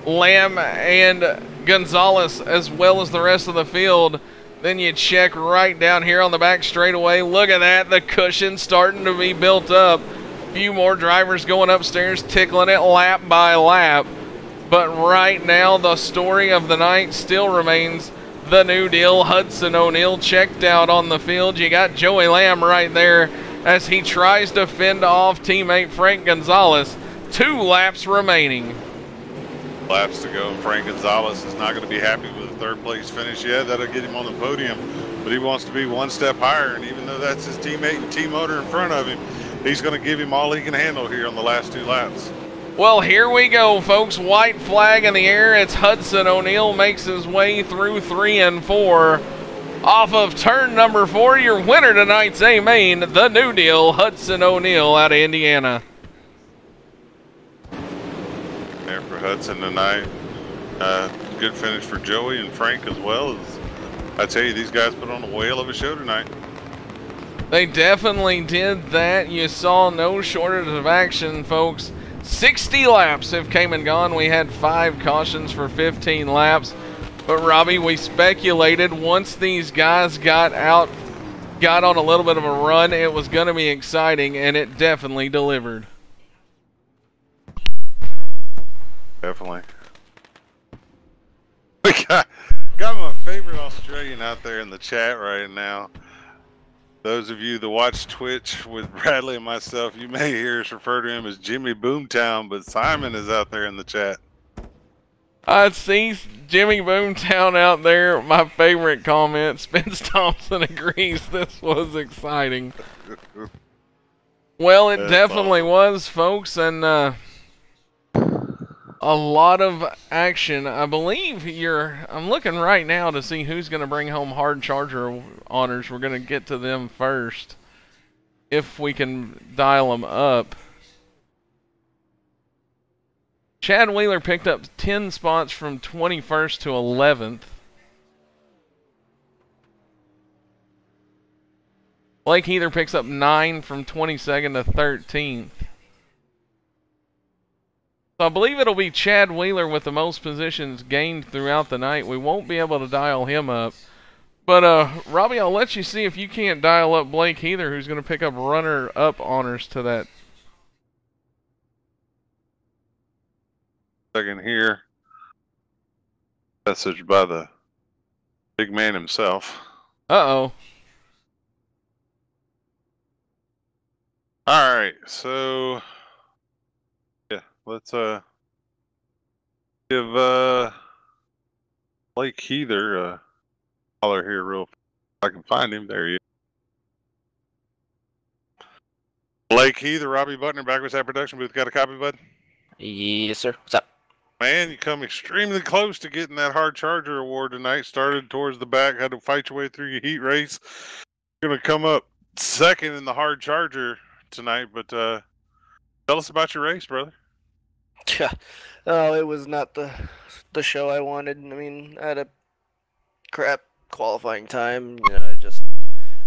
Lamb and Gonzalez as well as the rest of the field. Then you check right down here on the back straightaway. Look at that. The cushion starting to be built up. A few more drivers going upstairs, tickling it lap by lap. But right now, the story of the night still remains the New Deal Hudson O'Neill checked out on the field. You got Joey Lamb right there as he tries to fend off teammate Frank Gonzalez. 2 laps remaining. Laps to go. Frank Gonzalez is not going to be happy with a 3rd place finish yet. That'll get him on the podium, but he wants to be 1 step higher, and even though that's his teammate and team motor in front of him, he's going to give him all he can handle here on the last 2 laps. Well, here we go, folks. White flag in the air. It's Hudson O'Neill makes his way through 3 and 4. Off of turn number 4, your winner tonight's A-Main, the New Deal Hudson O'Neill out of Indiana. There for Hudson tonight. Good finish for Joey and Frank as well. I tell you, these guys put on a whale of a show tonight. They definitely did that. You saw no shortage of action, folks. 60 laps have came and gone. We had 5 cautions for 15 laps. But Robbie, we speculated once these guys got on a little bit of a run, it was going to be exciting, and it definitely delivered. Definitely. We got my favorite Australian out there in the chat right now. Those of you that watch Twitch with Bradley and myself, you may hear us refer to him as Jimmy Boomtown, but Simon is out there in the chat. I see Jimmy Boomtown out there. My favorite comment, Spence Thompson agrees this was exciting. Well, it definitely was, folks, and a lot of action. I believe I'm looking right now to see who's going to bring home hard charger honors. We're going to get to them first, if we can dial them up. Chad Wheeler picked up 10 spots from 21st to 11th. Blake Heather picks up 9 from 22nd to 13th. So I believe it'll be Chad Wheeler with the most positions gained throughout the night. We won't be able to dial him up. But, Robbie, I'll let you see if you can't dial up Blake Heather, who's going to pick up runner-up honors to that. Second here. Message by the big man himself. Uh-oh. All right, so yeah, let's give Blake Heather a holler here real quick. If I can find him. There he is. Blake Heather, Robbie Butner, backwards at production booth. Got a copy, bud? Yes, sir. What's up? Man, you come extremely close to getting that hard charger award tonight. Started towards the back, had to fight your way through your heat race. You're gonna come up second in the hard charger tonight, but tell us about your race, brother. Oh, it was not the show I wanted. I mean, I had a crap qualifying time. You know, I just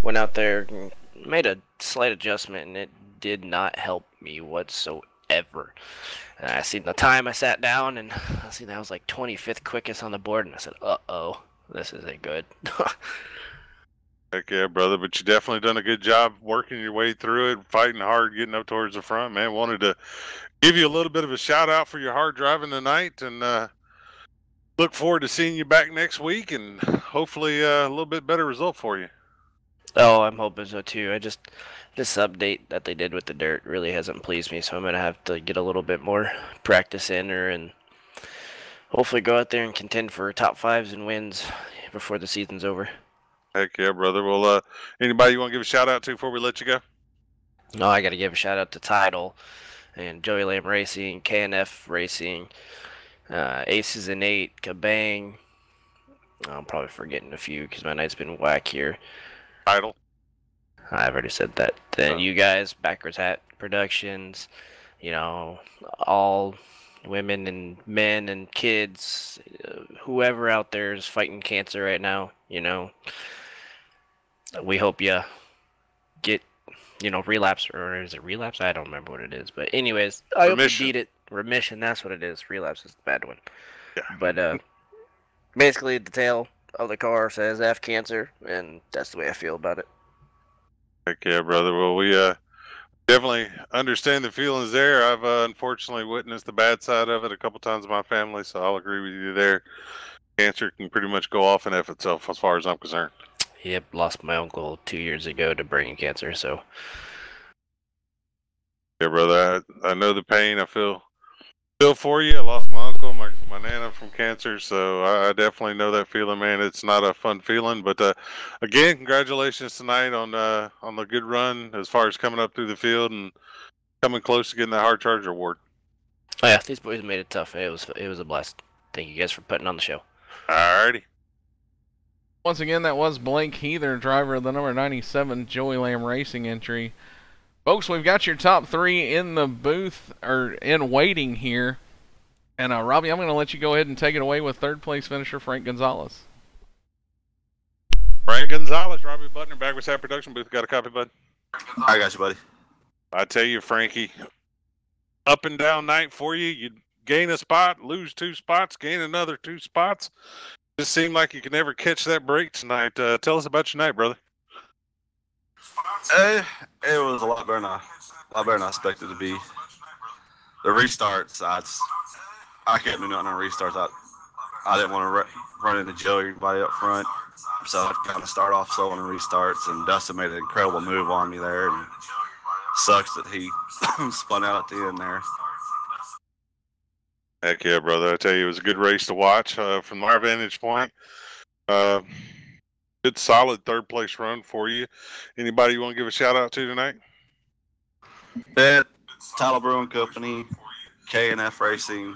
went out there and made a slight adjustment, and it did not help me whatsoever. And I seen the time, I sat down, and I see that was like 25th quickest on the board, and I said, uh-oh, this isn't good. Heck yeah, brother, but you definitely done a good job working your way through it, fighting hard, getting up towards the front, man. Wanted to give you a little bit of a shout out for your hard driving tonight, and look forward to seeing you back next week, and hopefully a little bit better result for you. Oh, I'm hoping so too. This update that they did with the dirt really hasn't pleased me, so I'm gonna have to get a little bit more practice in her and hopefully go out there and contend for top fives and wins before the season's over. Heck yeah, brother. Well, anybody you want to give a shout out to before we let you go? No, I got to give a shout out to Tidal and Joey Lamb Racing, KNF Racing, Aces and 8, Kabang. I'm probably forgetting a few because my night's been whack here. Idle. I've already said that. Then you guys, Backwards Hat Productions, you know, all women and men and kids, whoever out there is fighting cancer right now, you know, we hope you get, you know, relapse, or is it relapse? I don't remember what it is. But anyways, I hope you beat it. Remission, that's what it is. Relapse is the bad one. Yeah. But basically, the tail of the car says F cancer, and that's the way I feel about it. Heck yeah, brother. Well, we definitely understand the feelings there. I've unfortunately witnessed the bad side of it a couple times in my family, so I'll agree with you there. Cancer can pretty much go off and F itself as far as I'm concerned. Yep, lost my uncle 2 years ago to brain cancer, so. Yeah, brother, I know the pain. I feel for you. I lost my uncle, my nana from cancer, so I definitely know that feeling, man. It's not a fun feeling, but again, congratulations tonight on the good run as far as coming up through the field and coming close to getting that hard charger award. Oh yeah, these boys made it tough. It was a blast. Thank you guys for putting on the show. Alrighty. Once again, that was Blake Heather, driver of the number 97 Joey Lamb Racing entry. Folks, we've got your top three in the booth, or in waiting here. And Robbie, I'm going to let you go ahead and take it away with third place finisher Frank Gonzalez. Frank Gonzalez, Robbie Butner, Backwards Hat Production booth. Got a copy, bud? I got you, buddy. I tell you, Frankie, up and down night for you. You gain a spot, lose 2 spots, gain another 2 spots. Just seemed like you could never catch that break tonight. Tell us about your night, brother. It was a lot better than I expected it to be. The restarts, I couldn't do nothing on restarts. I didn't want to run into Joey or anybody up front, so I kind of start off slow on the restarts. And Dustin made an incredible move on me there, and sucks that he spun out at the end there. Heck yeah, brother. I tell you, it was a good race to watch from our vantage point. Good, solid third place run for you. Anybody you want to give a shout out to tonight? Tidal Brewing Company, KNF Racing,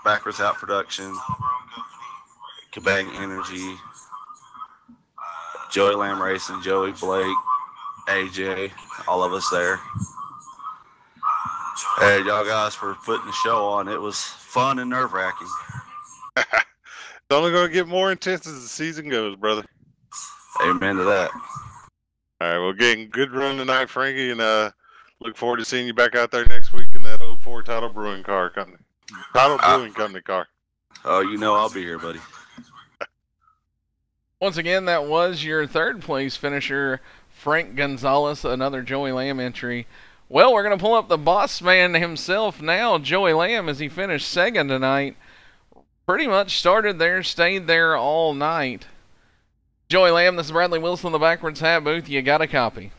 Backwards Out Production, Kabang Energy, Joey Lamb Racing, Joey, Blake, AJ, all of us there. Hey, y'all guys for putting the show on. It was fun and nerve-wracking. It's only going to get more intense as the season goes, brother. Amen to that. All right, well, again, good run tonight, Frankie, and look forward to seeing you back out there next week in that 04 Tidal Brewing Company car. Oh, you know I'll be here, buddy. Once again, that was your third place finisher, Frank Gonzalez, another Joey Lamb entry. Well, we're going to pull up the boss man himself now, Joey Lamb, as he finished second tonight. Pretty much started there, stayed there all night. Joey Lamb, this is Bradley Wilson in the Backwards Hat booth. You got a copy?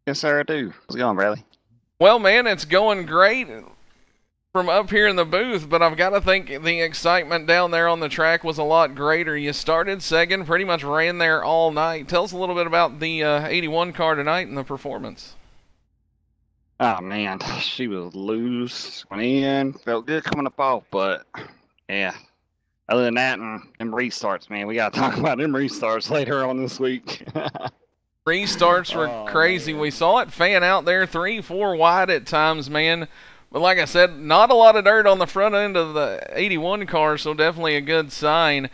Yes, sir, I do. How's it going, Bradley? Well, man, it's going great from up here in the booth, but I've got to think the excitement down there on the track was a lot greater. You started second, pretty much ran there all night. Tell us a little bit about the 81 car tonight and the performance. Oh, man, she was loose, went in, felt good coming up off, but, yeah. Other than that, and them restarts, man, we got to talk about them restarts later on this week. Restarts were crazy. Man. We saw it fan out there 3-4 wide at times, man. But like I said, not a lot of dirt on the front end of the 81 car, so definitely a good sign.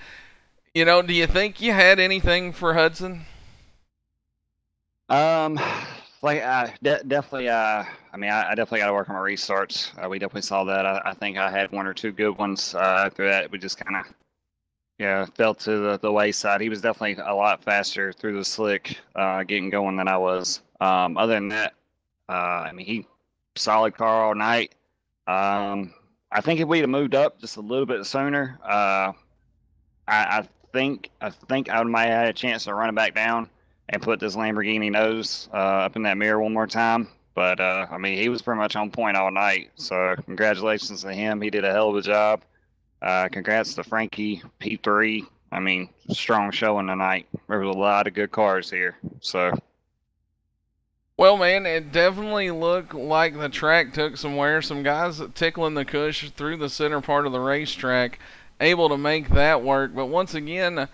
You know, do you think you had anything for Hudson? Definitely. I definitely got to work on my restarts. We definitely saw that. I think I had 1 or 2 good ones. After that, we just kind of, fell to the wayside. He was definitely a lot faster through the slick, getting going than I was. Other than that, he solid car all night. I think if we'd have moved up just a little bit sooner, I think I might have had a chance to run it back down and put this Lamborghini nose up in that mirror one more time. But I mean, he was pretty much on point all night. So congratulations to him. He did a hell of a job. Congrats to Frankie P3. I mean, strong showing tonight. There was a lot of good cars here. So. Well, man, it definitely looked like the track took some wear. Some guys tickling the cush through the center part of the racetrack, able to make that work. But once again,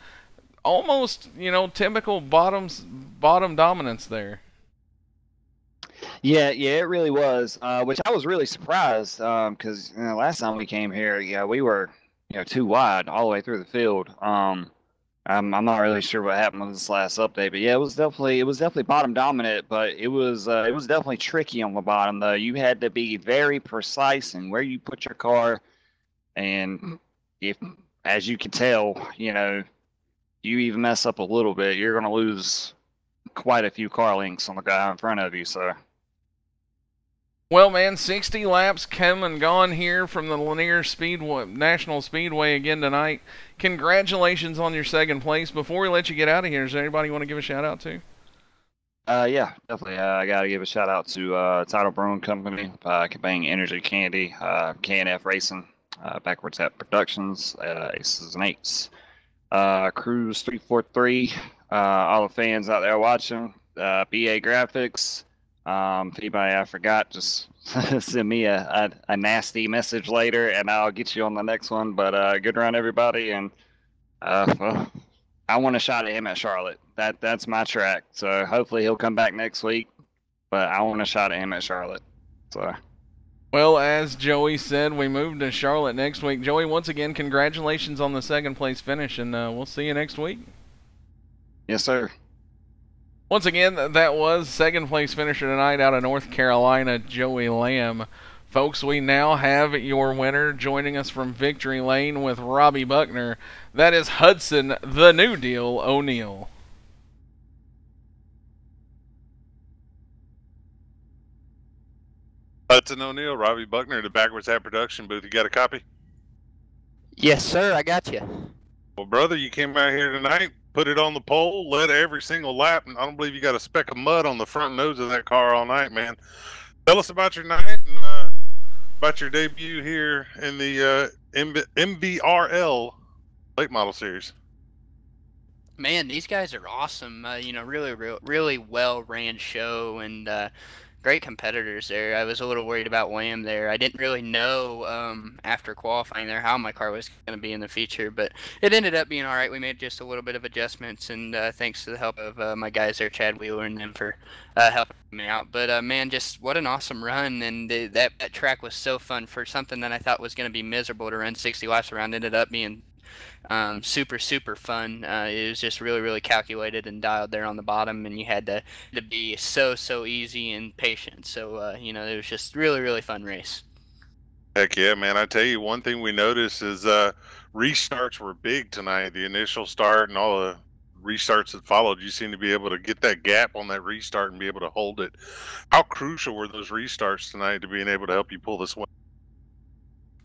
almost, typical bottom dominance there. Yeah, it really was, which I was really surprised because last time we came here, we were too wide all the way through the field. I'm not really sure what happened with this last update, but yeah, it was definitely bottom dominant, but it was definitely tricky on the bottom though. You had to be very precise in where you put your car, and if, as you can tell, you even mess up a little bit, you're gonna lose quite a few car lengths on the guy in front of you. So. Well, man, 60 laps come and gone here from the Lanier National Speedway again tonight. Congratulations on your second place. Before we let you get out of here, is there anybody you want to give a shout out to? Yeah, definitely. I got to give a shout out to Title Brewing Company, Cabang Energy Candy, KNF Racing, Backwards Hat Productions, Aces and Eights, Cruise 343, all the fans out there watching, BA Graphics. If anybody I forgot, just send me a nasty message later, and I'll get you on the next one. But good run, everybody, and well, I want a shot at him at Charlotte. That's my track. So hopefully he'll come back next week. But I want a shot at him at Charlotte. So. Well, as Joey said, we moved to Charlotte next week. Joey, once again, congratulations on the second place finish, and we'll see you next week. Yes, sir. Once again, that was second place finisher tonight out of North Carolina, Joey Lamb. Folks, we now have your winner joining us from Victory Lane with Robbie Buckner. That is Hudson, the New Deal O'Neill. Hudson O'Neill, Robbie Buckner, the Backwards Hat Production booth. You got a copy? Yes, sir. I got you. Well, brother, you came out here tonight, put it on the pole, led every single lap, and I don't believe you got a speck of mud on the front nose of that car all night, man. Tell us about your night and about your debut here in the MVRL late model series. Man, these guys are awesome. Really well ran show, and great competitors there. I was a little worried about Wham there. I didn't really know after qualifying there how my car was going to be in the feature, but it ended up being all right. We made just a little bit of adjustments, and thanks to the help of my guys there, Chad Wheeler and them, for helping me out. But man, just what an awesome run, and that track was so fun for something that I thought was going to be miserable to run 60 laps around. Ended up being super fun. It was just really calculated and dialed there on the bottom, and you had to be so easy and patient. So it was just really fun race. Heck yeah, man. I tell you, one thing we noticed is restarts were big tonight. The initial start and all the restarts that followed, you seem to be able to get that gap on that restart and be able to hold it. How crucial were those restarts tonight to being able to help you pull this one?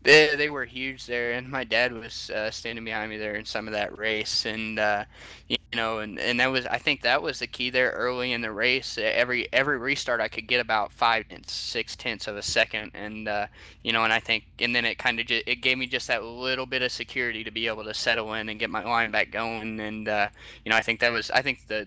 They were huge there, and my dad was standing behind me there in some of that race, and and that was, I think that was the key there early in the race. Every restart I could get about 5/6 of a second, and and I think, and then it kind of it gave me just that little bit of security to be able to settle in and get my line back going, and I think the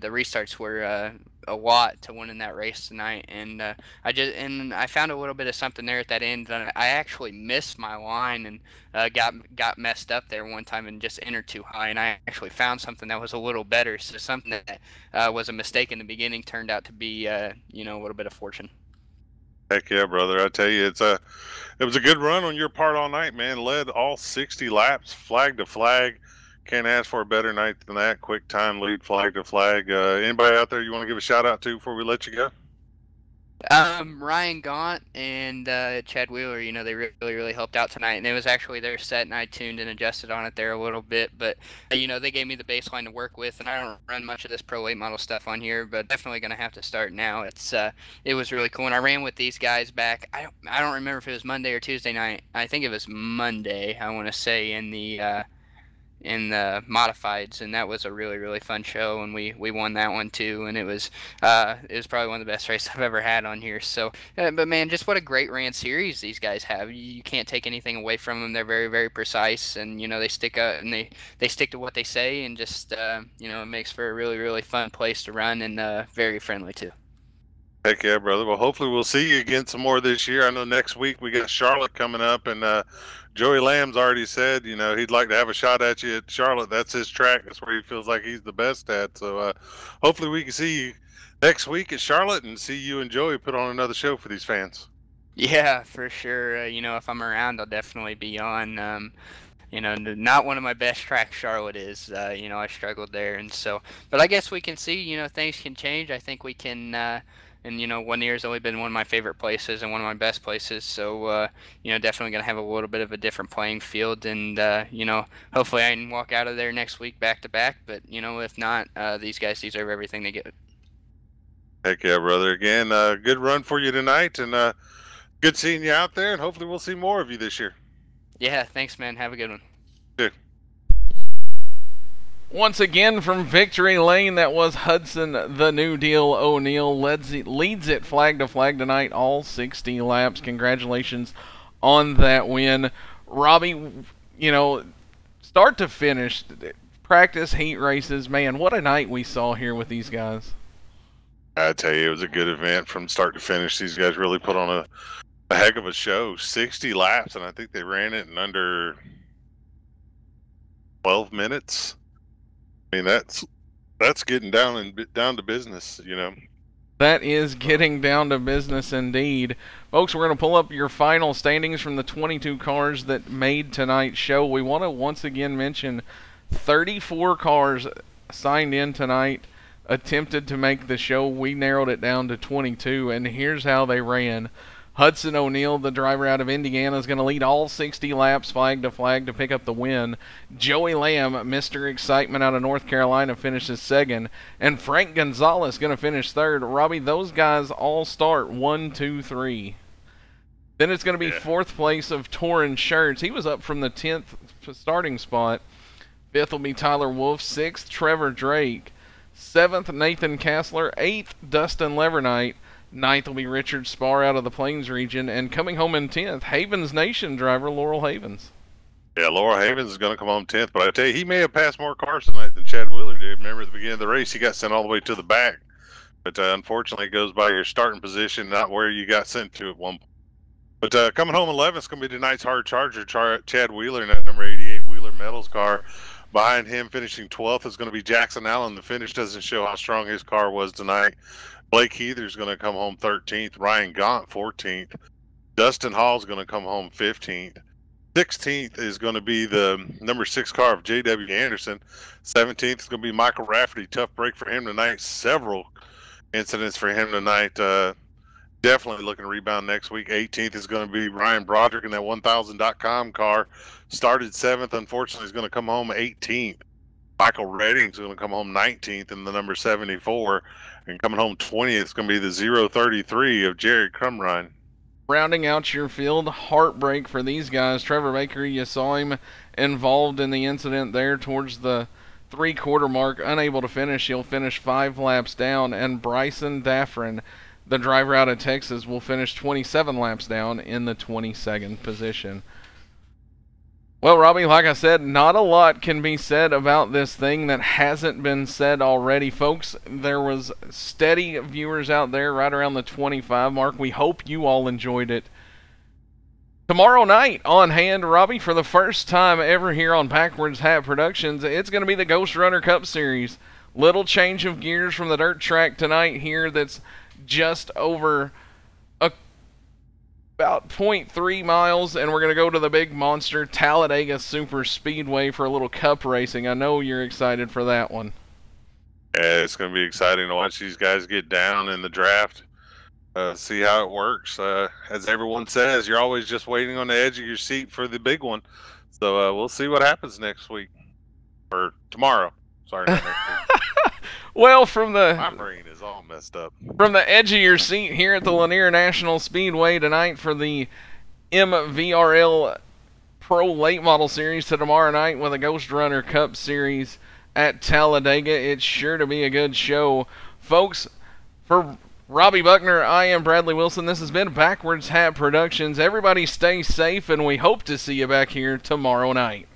restarts were a lot to winning that race tonight, and I found a little bit of something there at that end. I actually missed my line and got messed up there one time and just entered too high, and I actually found something that was a little better. So something that was a mistake in the beginning turned out to be a little bit of fortune. Heck yeah, brother! I tell you, it was a good run on your part all night, man. Led all 60 laps, flag to flag. Can't ask for a better night than that. Quick time lead, flag to flag. Anybody out there you want to give a shout out to before we let you go? Ryan Gaunt and Chad Wheeler, they really helped out tonight, and it was actually their set, and I tuned and adjusted on it there a little bit, but they gave me the baseline to work with, and I don't run much of this Pro 8 model stuff on here, but definitely going to have to start now. It was really cool, and I ran with these guys back. I don't remember if it was Monday or Tuesday night. I think it was Monday, I want to say, in the in the modifieds, and that was a really really fun show, and we won that one too, and it was probably one of the best races I've ever had on here. So but man, just what a great ran series these guys have. You can't take anything away from them. They're very very precise, and they stick up and they stick to what they say, and just it makes for a really really fun place to run, and very friendly too. Heck yeah, brother. Well, hopefully we'll see you again some more this year. I know next week we got Charlotte coming up, and Joey Lamb's already said, he'd like to have a shot at you at Charlotte. That's his track. That's where he feels like he's the best at. So hopefully we can see you next week at Charlotte and see you and Joey put on another show for these fans. Yeah, for sure. If I'm around, I'll definitely be on. Not one of my best tracks, Charlotte is. I struggled there, and so. But I guess we can see. Things can change. I think we can. And Lanier's only been one of my favorite places and one of my best places. So definitely gonna have a little bit of a different playing field, and hopefully I can walk out of there next week back to back. But if not, these guys deserve everything they get. Heck yeah, brother. Again, good run for you tonight, and good seeing you out there, and hopefully we'll see more of you this year. Yeah, thanks, man. Have a good one. Yeah. Once again from Victory Lane, that was Hudson the New Deal O'Neill. Leads it flag to flag tonight, all 60 laps. Congratulations on that win. Robbie, start to finish, practice heat races, man, what a night we saw here with these guys. I tell you, it was a good event from start to finish. These guys really put on a heck of a show. 60 laps, and I think they ran it in under 12 minutes. I mean, that's getting down to business, That is getting down to business indeed. Folks, we're going to pull up your final standings from the 22 cars that made tonight's show. We want to once again mention 34 cars signed in tonight, attempted to make the show. We narrowed it down to 22, and here's how they ran. Hudson O'Neill, the driver out of Indiana, is going to lead all 60 laps flag to flag to pick up the win. Joey Lamb, Mr. Excitement out of North Carolina, finishes second. And Frank Gonzalez going to finish third. Robbie, those guys all start 1, 2, 3. Then it's going to be fourth place of Torrin Schertz. He was up from the 10th starting spot. Fifth will be Tyler Wolf. Sixth, Trevor Drake. Seventh, Nathan Kassler. Eighth, Dustin Levernight. Ninth will be Richard Spar out of the Plains region, and coming home in 10th, Havens Nation driver Laurel Havens. Yeah, Laurel Havens is going to come home 10th, but I tell you, he may have passed more cars tonight than Chad Wheeler did. Remember at the beginning of the race, he got sent all the way to the back, but unfortunately it goes by your starting position, not where you got sent to at one point. But coming home 11th is going to be tonight's hard charger, Chad Wheeler in that number 88 Wheeler Metals car. Behind him, finishing 12th, is going to be Jackson Allen. The finish doesn't show how strong his car was tonight. Blake Heather's going to come home 13th. Ryan Gaunt, 14th. Dustin Hall's going to come home 15th. 16th is going to be the number 6 car of J.W. Anderson. 17th is going to be Michael Rafferty. Tough break for him tonight. Several incidents for him tonight. Definitely looking to rebound next week. 18th is going to be Ryan Broderick in that 1000.com car. Started 7th. Unfortunately, is going to come home 18th. Michael Redding's going to come home 19th in the number 74. And coming home 20th is going to be the 033 of Jared Crumrine. Rounding out your field, heartbreak for these guys. Trevor Baker, you saw him involved in the incident there towards the 3/4 mark, unable to finish. He'll finish 5 laps down. And Bryson Daffrin, the driver out of Texas, will finish 27 laps down in the 22nd position. Well, Robbie, like I said, not a lot can be said about this thing that hasn't been said already. Folks, there was steady viewers out there right around the 25 mark. We hope you all enjoyed it. Tomorrow night on hand, Robbie, for the first time ever here on Backwards Hat Productions, it's going to be the Ghost Runner Cup Series. Little change of gears from the dirt track tonight here that's just over about 0.3 miles, and we're going to go to the big monster Talladega Super Speedway for a little cup racing. I know you're excited for that one. Yeah, it's going to be exciting to watch these guys get down in the draft, see how it works. As everyone says, you're always just waiting on the edge of your seat for the big one. So we'll see what happens next week. Or tomorrow. Sorry, not next week. Well, my brain is all messed up. From the edge of your seat here at the Lanier National Speedway tonight for the MVRL Pro Late Model Series to tomorrow night with a Ghost Runner Cup Series at Talladega. It's sure to be a good show. Folks, for Robbie Buckner, I am Bradley Wilson. This has been Backwards Hat Productions. Everybody stay safe, and we hope to see you back here tomorrow night.